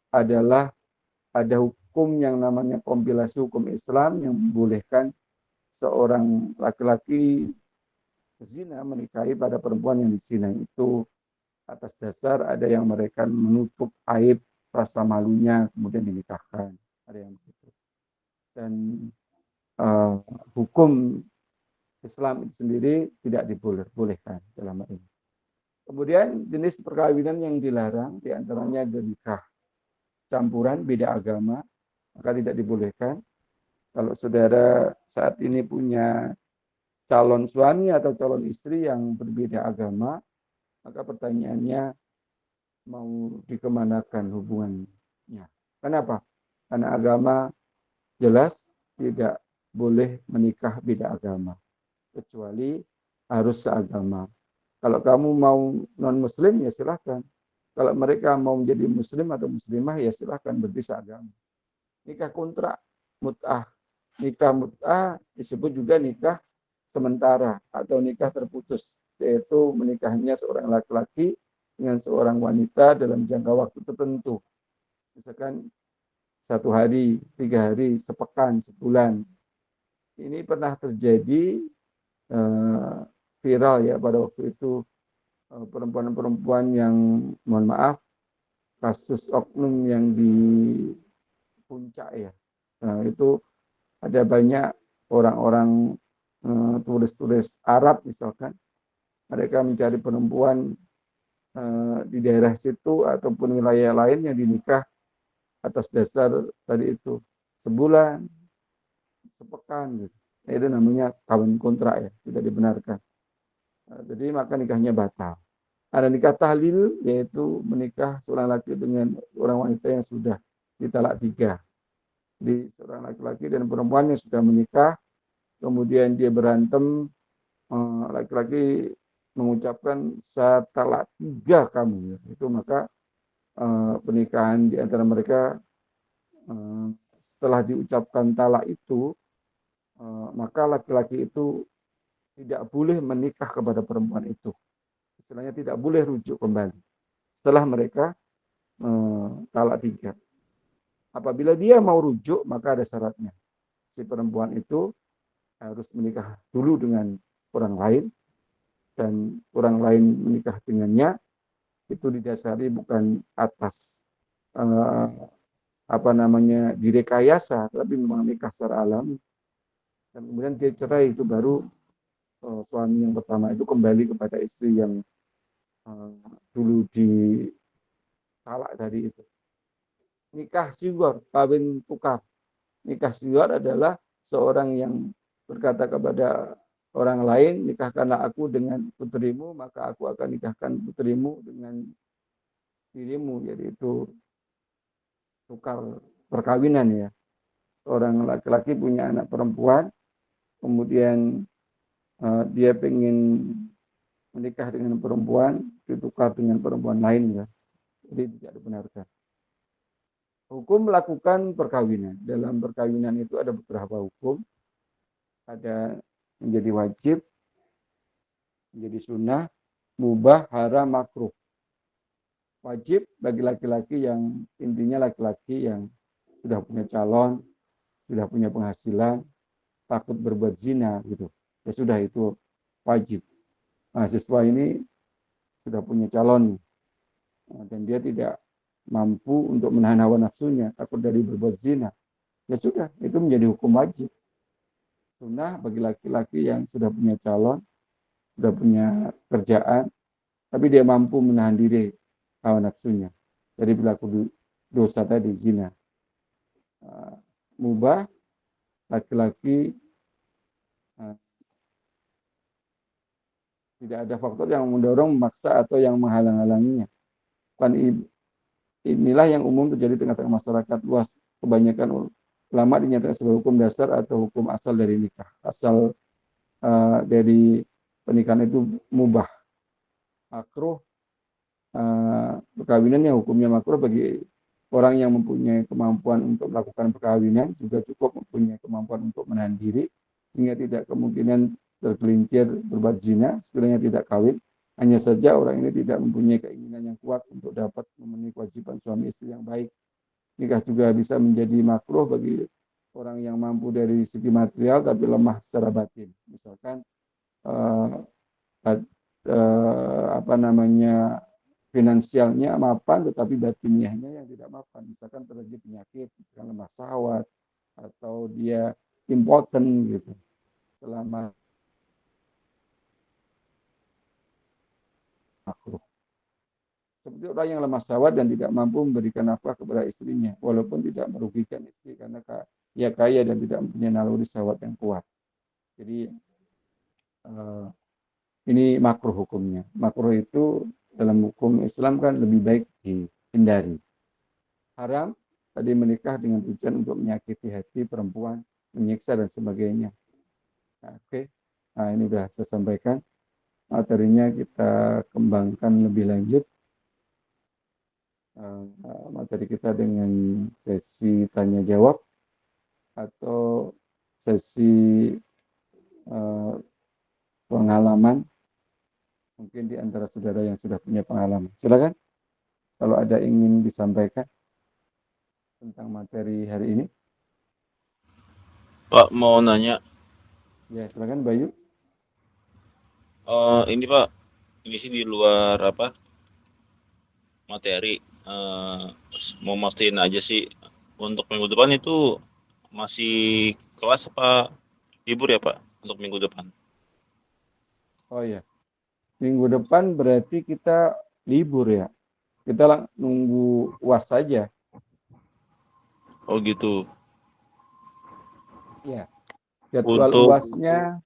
adalah ada hukum yang namanya kompilasi hukum Islam yang membolehkan seorang laki-laki zina menikahi pada perempuan yang dizinai itu atas dasar ada yang mereka menutup aib rasa malunya kemudian dinikahkan, ada yang begitu. Dan hukum Islam itu sendiri tidak dibolehkan dalam hal ini. Kemudian jenis perkawinan yang dilarang diantaranya ada nikah campuran beda agama, maka tidak dibolehkan. Kalau saudara saat ini punya calon suami atau calon istri yang berbeda agama, maka pertanyaannya mau dikemanakan hubungannya. Kenapa? Karena agama jelas tidak boleh menikah beda agama, kecuali harus seagama. Kalau kamu mau non-muslim ya silahkan. Kalau mereka mau menjadi muslim atau muslimah ya silahkan, berarti seagama. Nikah kontrak, mut'ah. Nikah mut'ah disebut juga nikah sementara atau nikah terputus, yaitu menikahnya seorang laki-laki dengan seorang wanita dalam jangka waktu tertentu. Misalkan 1 hari, 3 hari, sepekan, sebulan. Ini pernah terjadi viral ya pada waktu itu, perempuan-perempuan yang, mohon maaf, kasus oknum yang di puncak ya. Nah, itu ada banyak orang-orang turis-turis Arab misalkan, mereka mencari perempuan di daerah situ ataupun wilayah lain yang dinikah atas dasar tadi itu sebulan, sepekan gitu. Nah, itu namanya kawin kontrak ya, tidak dibenarkan. Jadi maka nikahnya batal. Ada nikah tahlil, yaitu menikah seorang laki dengan orang wanita yang sudah ditalak 3. Jadi seorang laki-laki dan perempuan yang sudah menikah, kemudian dia berantem, laki-laki mengucapkan saya talak 3 kamu, itu maka pernikahan di antara mereka setelah diucapkan talak itu, maka laki-laki itu tidak boleh menikah kepada perempuan itu. Istilahnya tidak boleh rujuk kembali setelah mereka talak 3. Apabila dia mau rujuk, maka ada syaratnya. Si perempuan itu harus menikah dulu dengan orang lain, dan orang lain menikah dengannya itu didasari bukan atas direkayasa, tapi memang nikah secara alami. Dan kemudian dia cerai, itu baru suami yang pertama itu kembali kepada istri yang dulu ditalak tadi itu. Nikah siwar, kawin tukar. Nikah siwar adalah seorang yang berkata kepada orang lain, nikahkanlah aku dengan putrimu, maka aku akan nikahkan putrimu dengan dirimu. Jadi itu tukar perkawinan ya. Seorang laki-laki punya anak perempuan, kemudian dia pengen menikah dengan perempuan, ditukar dengan perempuan lain ya. Jadi tidak dibenarkan. Hukum melakukan perkawinan. Dalam perkawinan itu ada beberapa hukum. Ada menjadi wajib, menjadi sunnah, mubah, haram, makruh. Wajib bagi laki-laki yang intinya laki-laki yang sudah punya calon, sudah punya penghasilan, takut berbuat zina gitu. Ya sudah, itu wajib. Mahasiswa ini sudah punya calon dan dia tidak mampu untuk menahan hawa nafsunya, takut dari berbuat zina. Ya sudah, itu menjadi hukum wajib. Sunnah bagi laki-laki yang sudah punya calon, sudah punya kerjaan, tapi dia mampu menahan diri hawa nafsunya dari perilaku dosa tadi, zina. Mubah, laki-laki tidak ada faktor yang mendorong, memaksa, atau yang menghalang-halanginya. Inilah yang umum terjadi di tengah-tengah masyarakat luas. Kebanyakan ulama dinyatakan sebagai hukum dasar atau hukum asal dari nikah. Asal dari pernikahan itu mubah. Makruh, perkawinan yang hukumnya makruh bagi Orang yang mempunyai kemampuan untuk melakukan perkawinan juga cukup mempunyai kemampuan untuk menahan diri sehingga tidak kemungkinan tergelincir berbuat zina sekiranya tidak kawin. Hanya saja orang ini tidak mempunyai keinginan yang kuat untuk dapat memenuhi kewajiban suami istri yang baik. Nikah juga bisa menjadi makruh bagi orang yang mampu dari segi material tapi lemah secara batin. Misalkan apa namanya finansialnya mapan tetapi batiniahnya yang tidak mapan, misalkan terjadi penyakit, misalkan lemah syahwat atau dia impoten gitu. Selama makruh. Seperti orang yang lemah syahwat dan tidak mampu memberikan nafkah kepada istrinya, walaupun tidak merugikan istri karena ia kaya dan tidak mempunyai naluri syahwat yang kuat. Jadi ini makruh hukumnya. Makruh itu dalam hukum Islam kan lebih baik dihindari. Haram tadi menikah dengan tujuan untuk menyakiti hati perempuan, menyiksa dan sebagainya. Nah, oke. Nah, ini sudah saya sampaikan. Materinya kita kembangkan lebih lanjut. Materi kita dengan sesi tanya jawab atau sesi pengalaman. Mungkin di antara saudara yang sudah punya pengalaman. Silakan kalau ada ingin disampaikan tentang materi hari ini. Pak, mau nanya. Ya, silakan Bayu. Ini Pak, ini sih di luar materi. Mau mastiin aja sih untuk minggu depan itu masih kelas apa libur ya Pak untuk minggu depan? Oh ya, minggu depan berarti kita libur ya. Kita nunggu UAS saja. Oh gitu. Ya, jadwal Untuk UASnya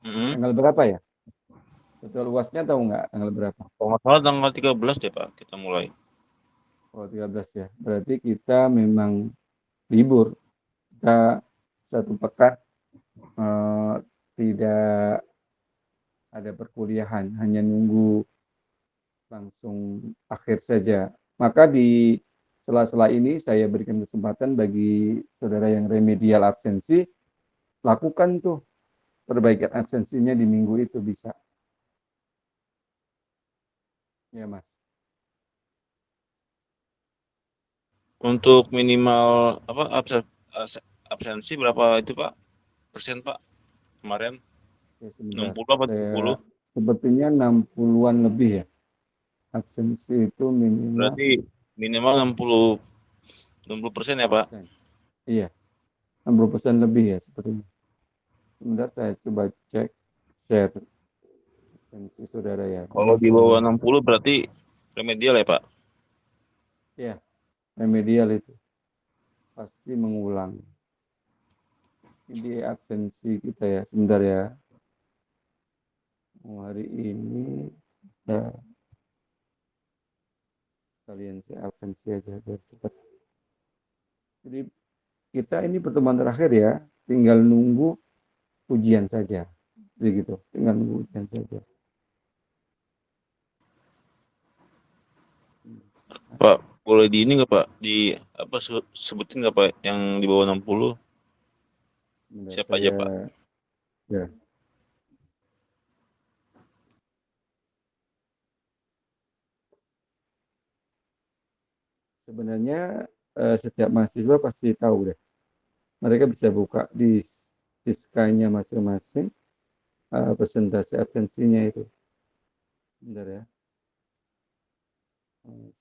tanggal berapa ya? Jadwal UASnya tahu nggak tanggal berapa? kalau nggak salah tanggal 13 deh Pak kita mulai. Oh, 13 ya. Berarti kita memang libur. Kita satu pekan tidak ada perkuliahan, hanya nunggu langsung akhir saja. Maka di sela-sela ini saya berikan kesempatan bagi saudara yang remedial absensi, lakukan tuh perbaikan absensinya di minggu itu bisa. Ya, Mas. Untuk minimal absensi berapa itu Pak? Persen Pak kemarin? Ya, sebentar. 60 apa 70? Sepertinya 60-an lebih ya. Absensi itu minimal. Berarti minimal 60% ya Pak? Iya, 60% lebih ya sepertinya. Sebentar saya coba cek share absensi saudara ya. Kalau di bawah 60 berarti remedial ya Pak? Iya, remedial itu pasti mengulang. Ini absensi kita ya, sebentar ya. Hari ini ya, kalian saya absensi aja biar cepat. Jadi kita ini pertemuan terakhir ya, tinggal nunggu ujian saja. Begitu, tinggal nunggu ujian saja. Pak, boleh di ini nggak Pak? Di sebutin nggak Pak yang di bawah 60? Siapa aja Pak? Ya. Sebenarnya setiap mahasiswa pasti tahu deh. Mereka bisa buka di siskanya masing-masing presentasi absensinya itu. Bentar ya.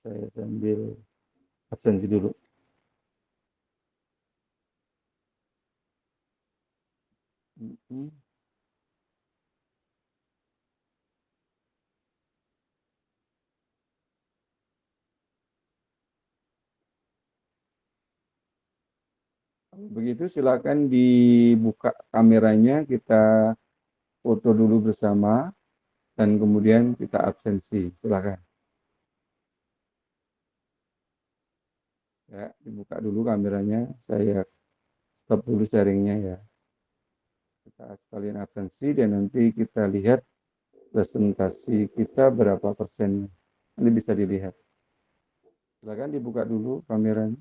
Saya sambil absensi dulu. Begitu silakan dibuka kameranya, kita foto dulu bersama dan kemudian kita absensi. Silakan. Ya, dibuka dulu kameranya. Saya stop dulu sharingnya ya. Kita sekalian absensi dan nanti kita lihat presentasi kita berapa persen. Nanti bisa dilihat. Silakan dibuka dulu kameranya.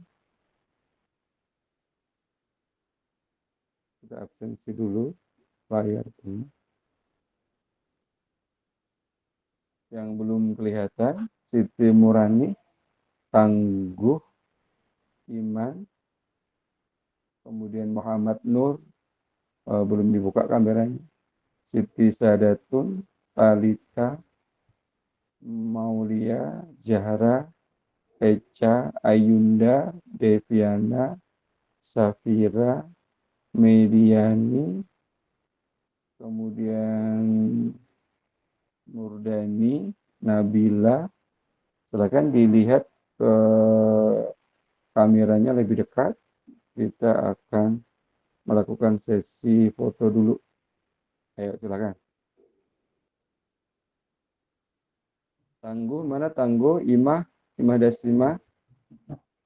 Kita absensi dulu layar ini. Yang belum kelihatan, Siti Murani, Tangguh, Iman, kemudian Muhammad Nur, belum dibuka kameranya. Siti Sadatun, Talita, Maulia, Zahra, Eca, Ayunda, Deviana, Safira, Mediani, kemudian Nurdani, Nabila. Silakan dilihat ke kameranya lebih dekat. Kita akan melakukan sesi foto dulu. Ayo silakan. Tangguh mana Tangguh? Imah Dasima,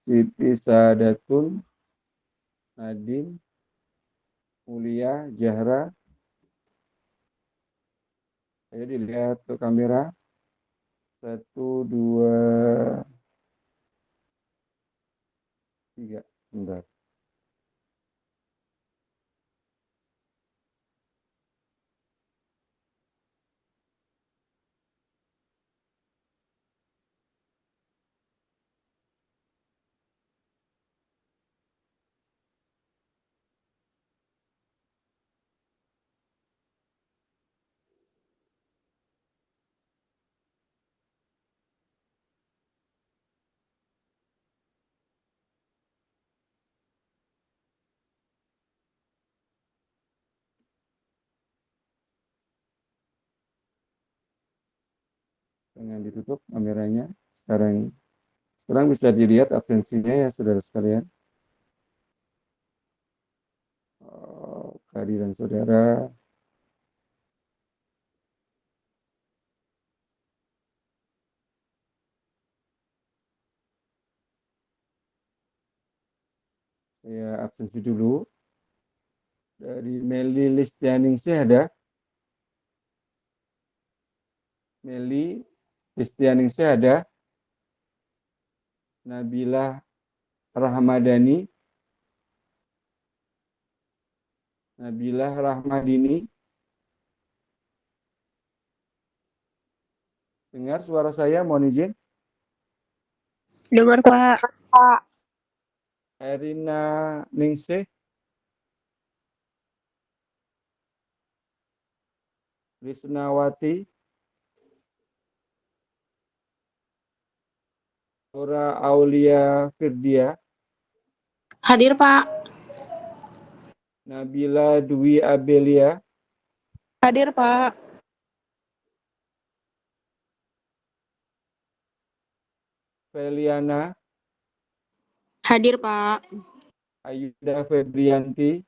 Siti Sadatun, Nadine, Mulia, Zahra. Ayo dilihat ke kamera. 1, 2, 3. Sebentar. Jangan ditutup kameranya. Sekarang bisa dilihat absensinya ya saudara sekalian. Kehadiran saudara. Saya absensi dulu. Dari Meli Listianingsih ada. Meli Listianingsih ada. Nabila Rahmadani. Nabila Rahmadini. Dengar suara saya, mohon izin. Dengar, Pak. Erina Ningsih. Risnawati. Laura Aulia Firdia. Hadir, Pak. Nabila Dwi Abelia. Hadir, Pak. Feliana. Hadir, Pak. Ayunda Febrianti.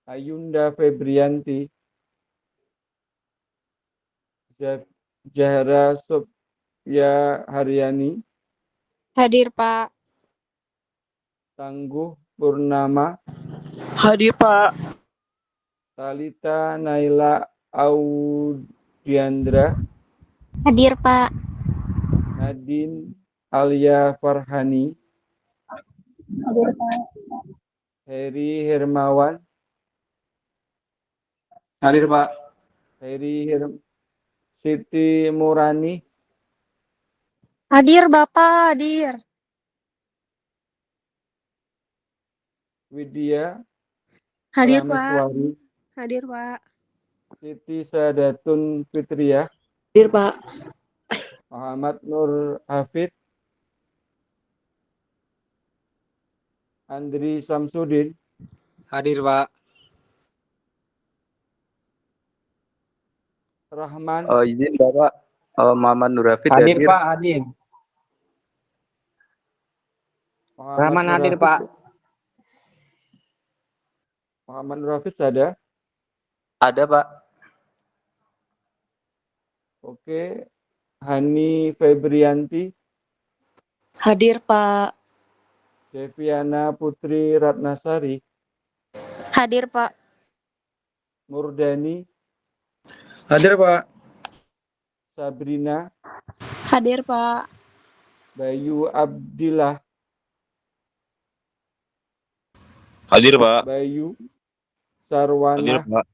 Ayunda Febrianti. Zahra Sofia Haryani. Hadir, Pak. Tangguh Purnama. Hadir, Pak. Talita Naila Audiandra. Hadir, Pak. Nadine Alia Farhani. Hadir, Pak. Heri Hermawan. Hadir, Pak. Siti Murani. Hadir, Bapak. Hadir. Widya Hadir, Pak. Prameswari. Hadir, Pak. Siti Sadatun Fitriah. Hadir, Pak. Muhammad Nur Hafid. Andri Samsudin. Hadir, Pak. Rahman. Izin Bapak, Muhammad Nur Hafid Hadir, Pak, hadir. Muhammad Rahman Nur hadir, Hafiz. Pak. Muhammad Nur Hafiz ada? ada Pak. Oke. Hani Febrianti. Hadir, Pak. Deviana Putri Ratnasari. Hadir, Pak. Murdani. Hadir, Pak. Sabrina. Hadir, Pak. Bayu Abdillah. Hadir, Pak. Bayu Hadir, Sarwana. Pak.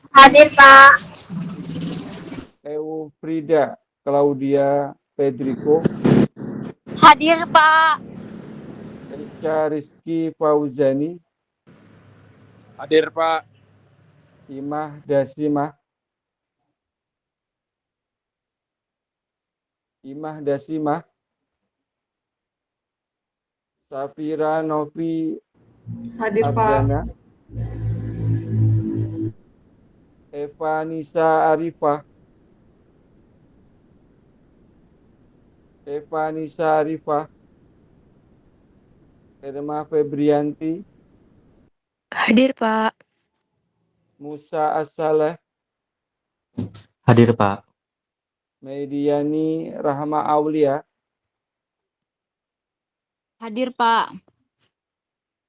Hadir, Pak. Eufrida Claudia Pedrico. Hadir, Pak. Echa Rizky Fauzani. Hadir, Pak. Imah Dasimah. Imah Dasimah. Safira Novi Hadir, Pak. Ardana. Eva Nisa Arifah. Eva Nisa Arifah. Irma Febrianti. Hadir, Pak. Musa As-Saleh. Hadir, Pak. Mediani Rahma Aulia. Hadir, Pak.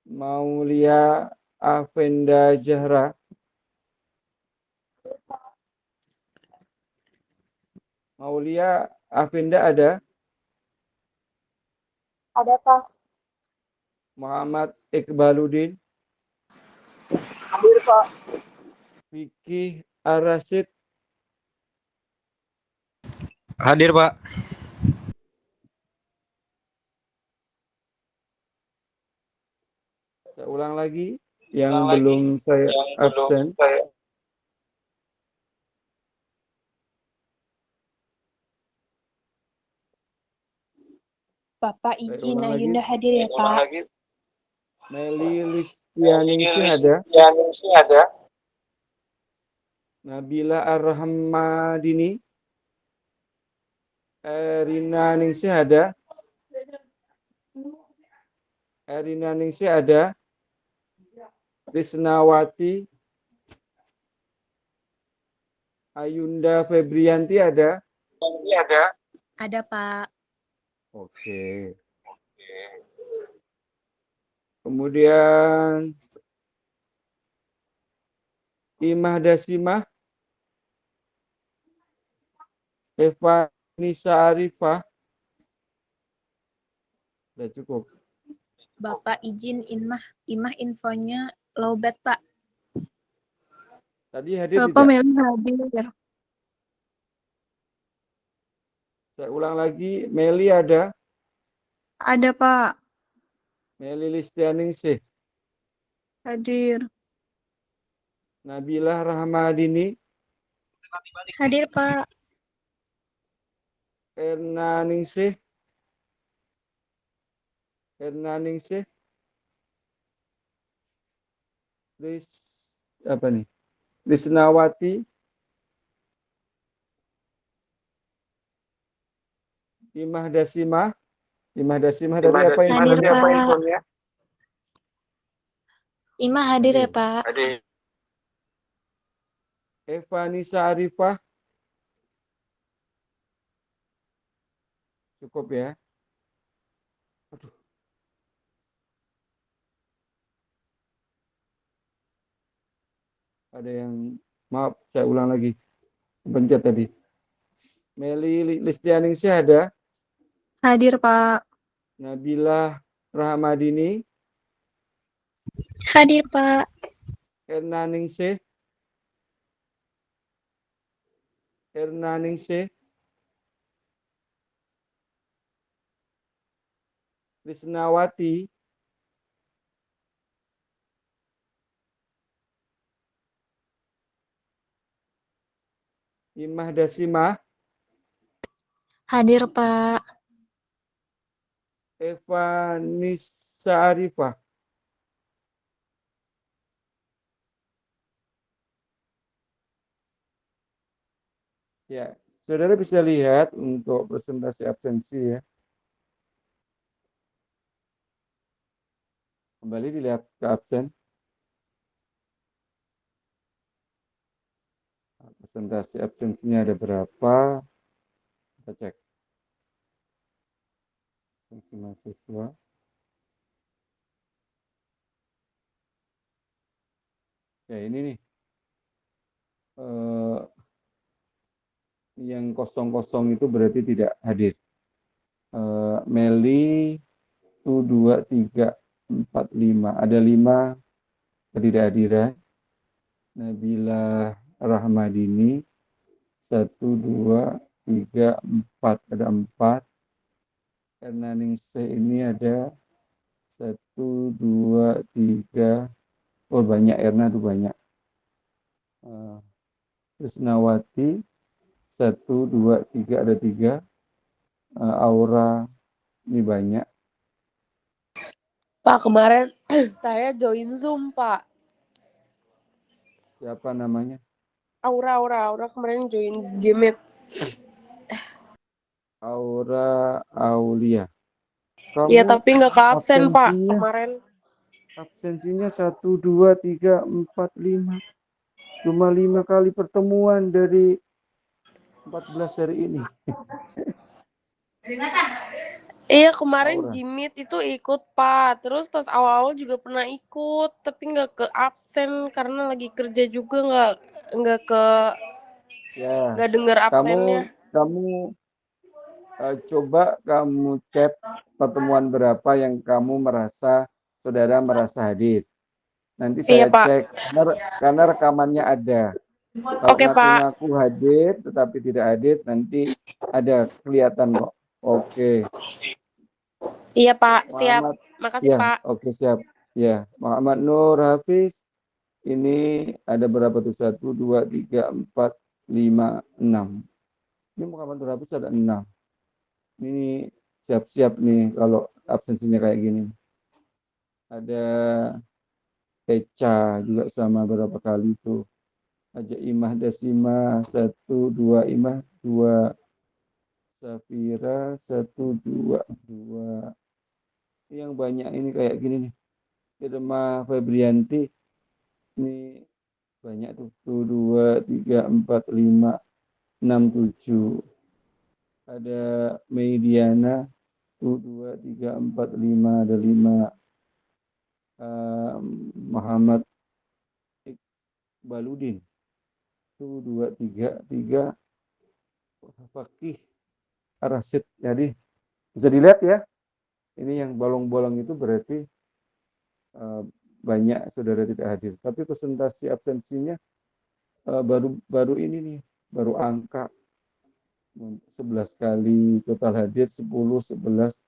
Maulia Afenda Zahra. Maulia Afenda ada. Ada, Pak. Muhammad Iqbaluddin. Hadir, Pak. Vicky Arasid. Hadir, Pak. Saya ulang lagi yang belum saya absen. Bapak Saya izin ulang lagi. Ayunda hadir ya, Pak. Meli Listianingsih ada. Nabila Ar-Rahmadini. Erina Ningsih ada. Erina Ningsih ada. Risnawati. Ayunda Febrianti ada. Ada, Pak. Oke. Kemudian Imah Dasimah. Eva Nisa Arifah. Sudah cukup. Bapak izin imah infonya lowbat, Pak. Tadi hadir Bapak tidak? memang hadir. Saya ulang lagi. Meli ada. Ada, Pak. Meli Listianingsih. Hadir. Nabila Rahmadini. Hadir, Pak. Erna Ningsih. Erna Ningsih. Apa nih? Risnawati. Imah Dasimah. Imah Dasimah tadi apa infonya? Imah hadir ya, Hadir. Pak. Eva Nisa Arifah. Cukup ya. Aduh. Ada yang, maaf, saya ulang lagi. Pencet tadi. Meli Listianingsih ada. Hadir, Pak. Nabila Rahmadini. Hadir, Pak. Erna Ningsih. Erna Ningsih. Risnawati. Imah Dasimah. Hadir, Pak. Eva Nisa Arifah. Ya, saudara bisa lihat untuk presentasi absensi ya. Kembali dilihat ke absen. Presentasi absensinya ada berapa? Kita cek. Absensi mahasiswa. Ya ini nih. Yang kosong-kosong itu berarti tidak hadir. Meli 1, 2, 3, 4, 5. Ada 5 ketidakhadiran. Nabila Rahmadini 1, 2, 3, 4. Ada 4. Erna Ningsih ini ada 1, 2, 3. Oh banyak, Erna tuh banyak. Krisnawati 1, 2, 3, ada 3. Aura ini banyak. Pak, kemarin saya join Zoom, Pak. Siapa namanya? Aura kemarin join Gmeet. Aura Aulia. Iya, Kamu tapi nggak ke absen, Pak, absensinya kemarin. 1, 2, 3, 4, 5. Cuma 5 kali pertemuan dari 14 hari ini. Iya, kemarin Aura. Gmeet itu ikut, Pak. Terus pas awal-awal juga pernah ikut, tapi nggak ke absen karena lagi kerja juga, nggak Ya, denger absennya. kamu coba kamu chat pertemuan berapa yang kamu saudara merasa hadir. Nanti Iya, saya Pak. cek karena rekamannya ada. Kalau Oke, Pak. ngaku-ngaku hadir tetapi tidak hadir, nanti ada kelihatan kok. Oke. Iya, Pak. Siap. Muhammad, Makasih, ya, Pak. oke siap. Ya, Muhammad Nur Hafiz, ini ada berapa tuh? 1, 2, 3, 4, 5, 6. Ini Muhammad Nur Hafiz ada 6. Ini siap-siap nih kalau absensinya kayak gini. Ada Eca juga sama berapa kali tuh. Aja Imah Dasima 1, 2 Imah 2. Safira 1, 2, 2. Yang banyak ini kayak gini nih. Irma Febrianti ini banyak tuh. 1, 2, 3, 4, 5, 6, 7. Ada Meidiana 1, 2, 3, 4, 5. Ada 5. Muhammad Iqbaluddin 1, 2, 3, 3. Fakih Arasid. Jadi bisa dilihat ya. Ini yang bolong-bolong itu berarti banyak saudara tidak hadir. Tapi presentasi absensinya baru ini nih, baru angka 11 kali total hadir 10, 11,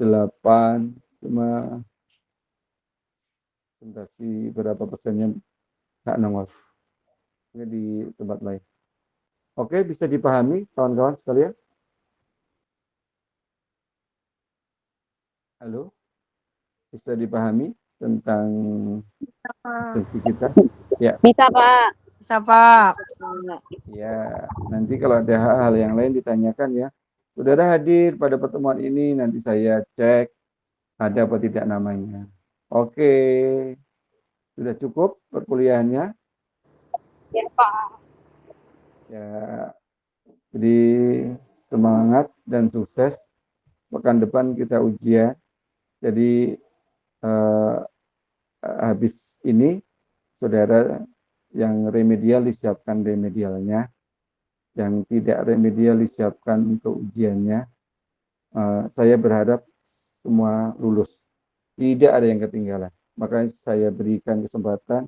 8. Cuma presentasi berapa persennya nggak nongol. Ini di tempat lain. Oke, bisa dipahami kawan-kawan sekalian? Halo? Bisa dipahami tentang absensi kita? Ya. Bisa, Pak. Bisa, Pak. Ya, nanti kalau ada hal-hal yang lain ditanyakan ya. Saudara hadir pada pertemuan ini, nanti saya cek ada apa tidak namanya. Oke, sudah cukup perkuliahannya? Ya, Pak. Ya, jadi semangat dan sukses. Pekan depan kita ujian. Jadi habis ini, saudara yang remedial disiapkan remedialnya, yang tidak remedial disiapkan untuk ujiannya. Saya berharap semua lulus, tidak ada yang ketinggalan. Makanya saya berikan kesempatan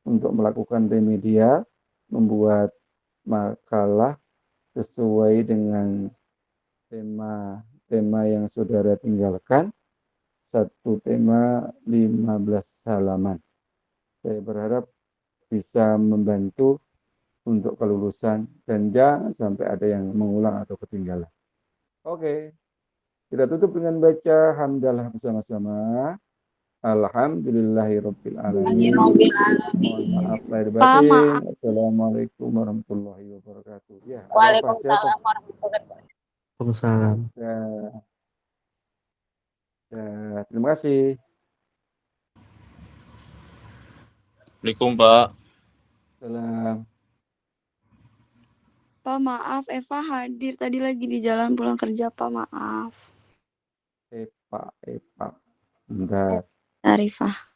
untuk melakukan remedial, membuat makalah sesuai dengan tema yang saudara tinggalkan. Satu tema 15 halaman. Saya berharap bisa membantu untuk kelulusan dan jangan sampai ada yang mengulang atau ketinggalan. Oke, kita tutup dengan baca hamdalah bersama-sama. Alhamdulillahirabbil alamin. Mohon maaf lahir batin. Assalamualaikum warahmatullahi wabarakatuh. Ya, ada apa? Siapa? Waalaikumsalam warahmatullahi wabarakatuh. Waalaikumsalam. Terima kasih. Assalamualaikum, Pak. Salam. Pak, maaf, Eva hadir. Tadi lagi di jalan pulang kerja, Pak, maaf. Epa. Bentar. Arifah.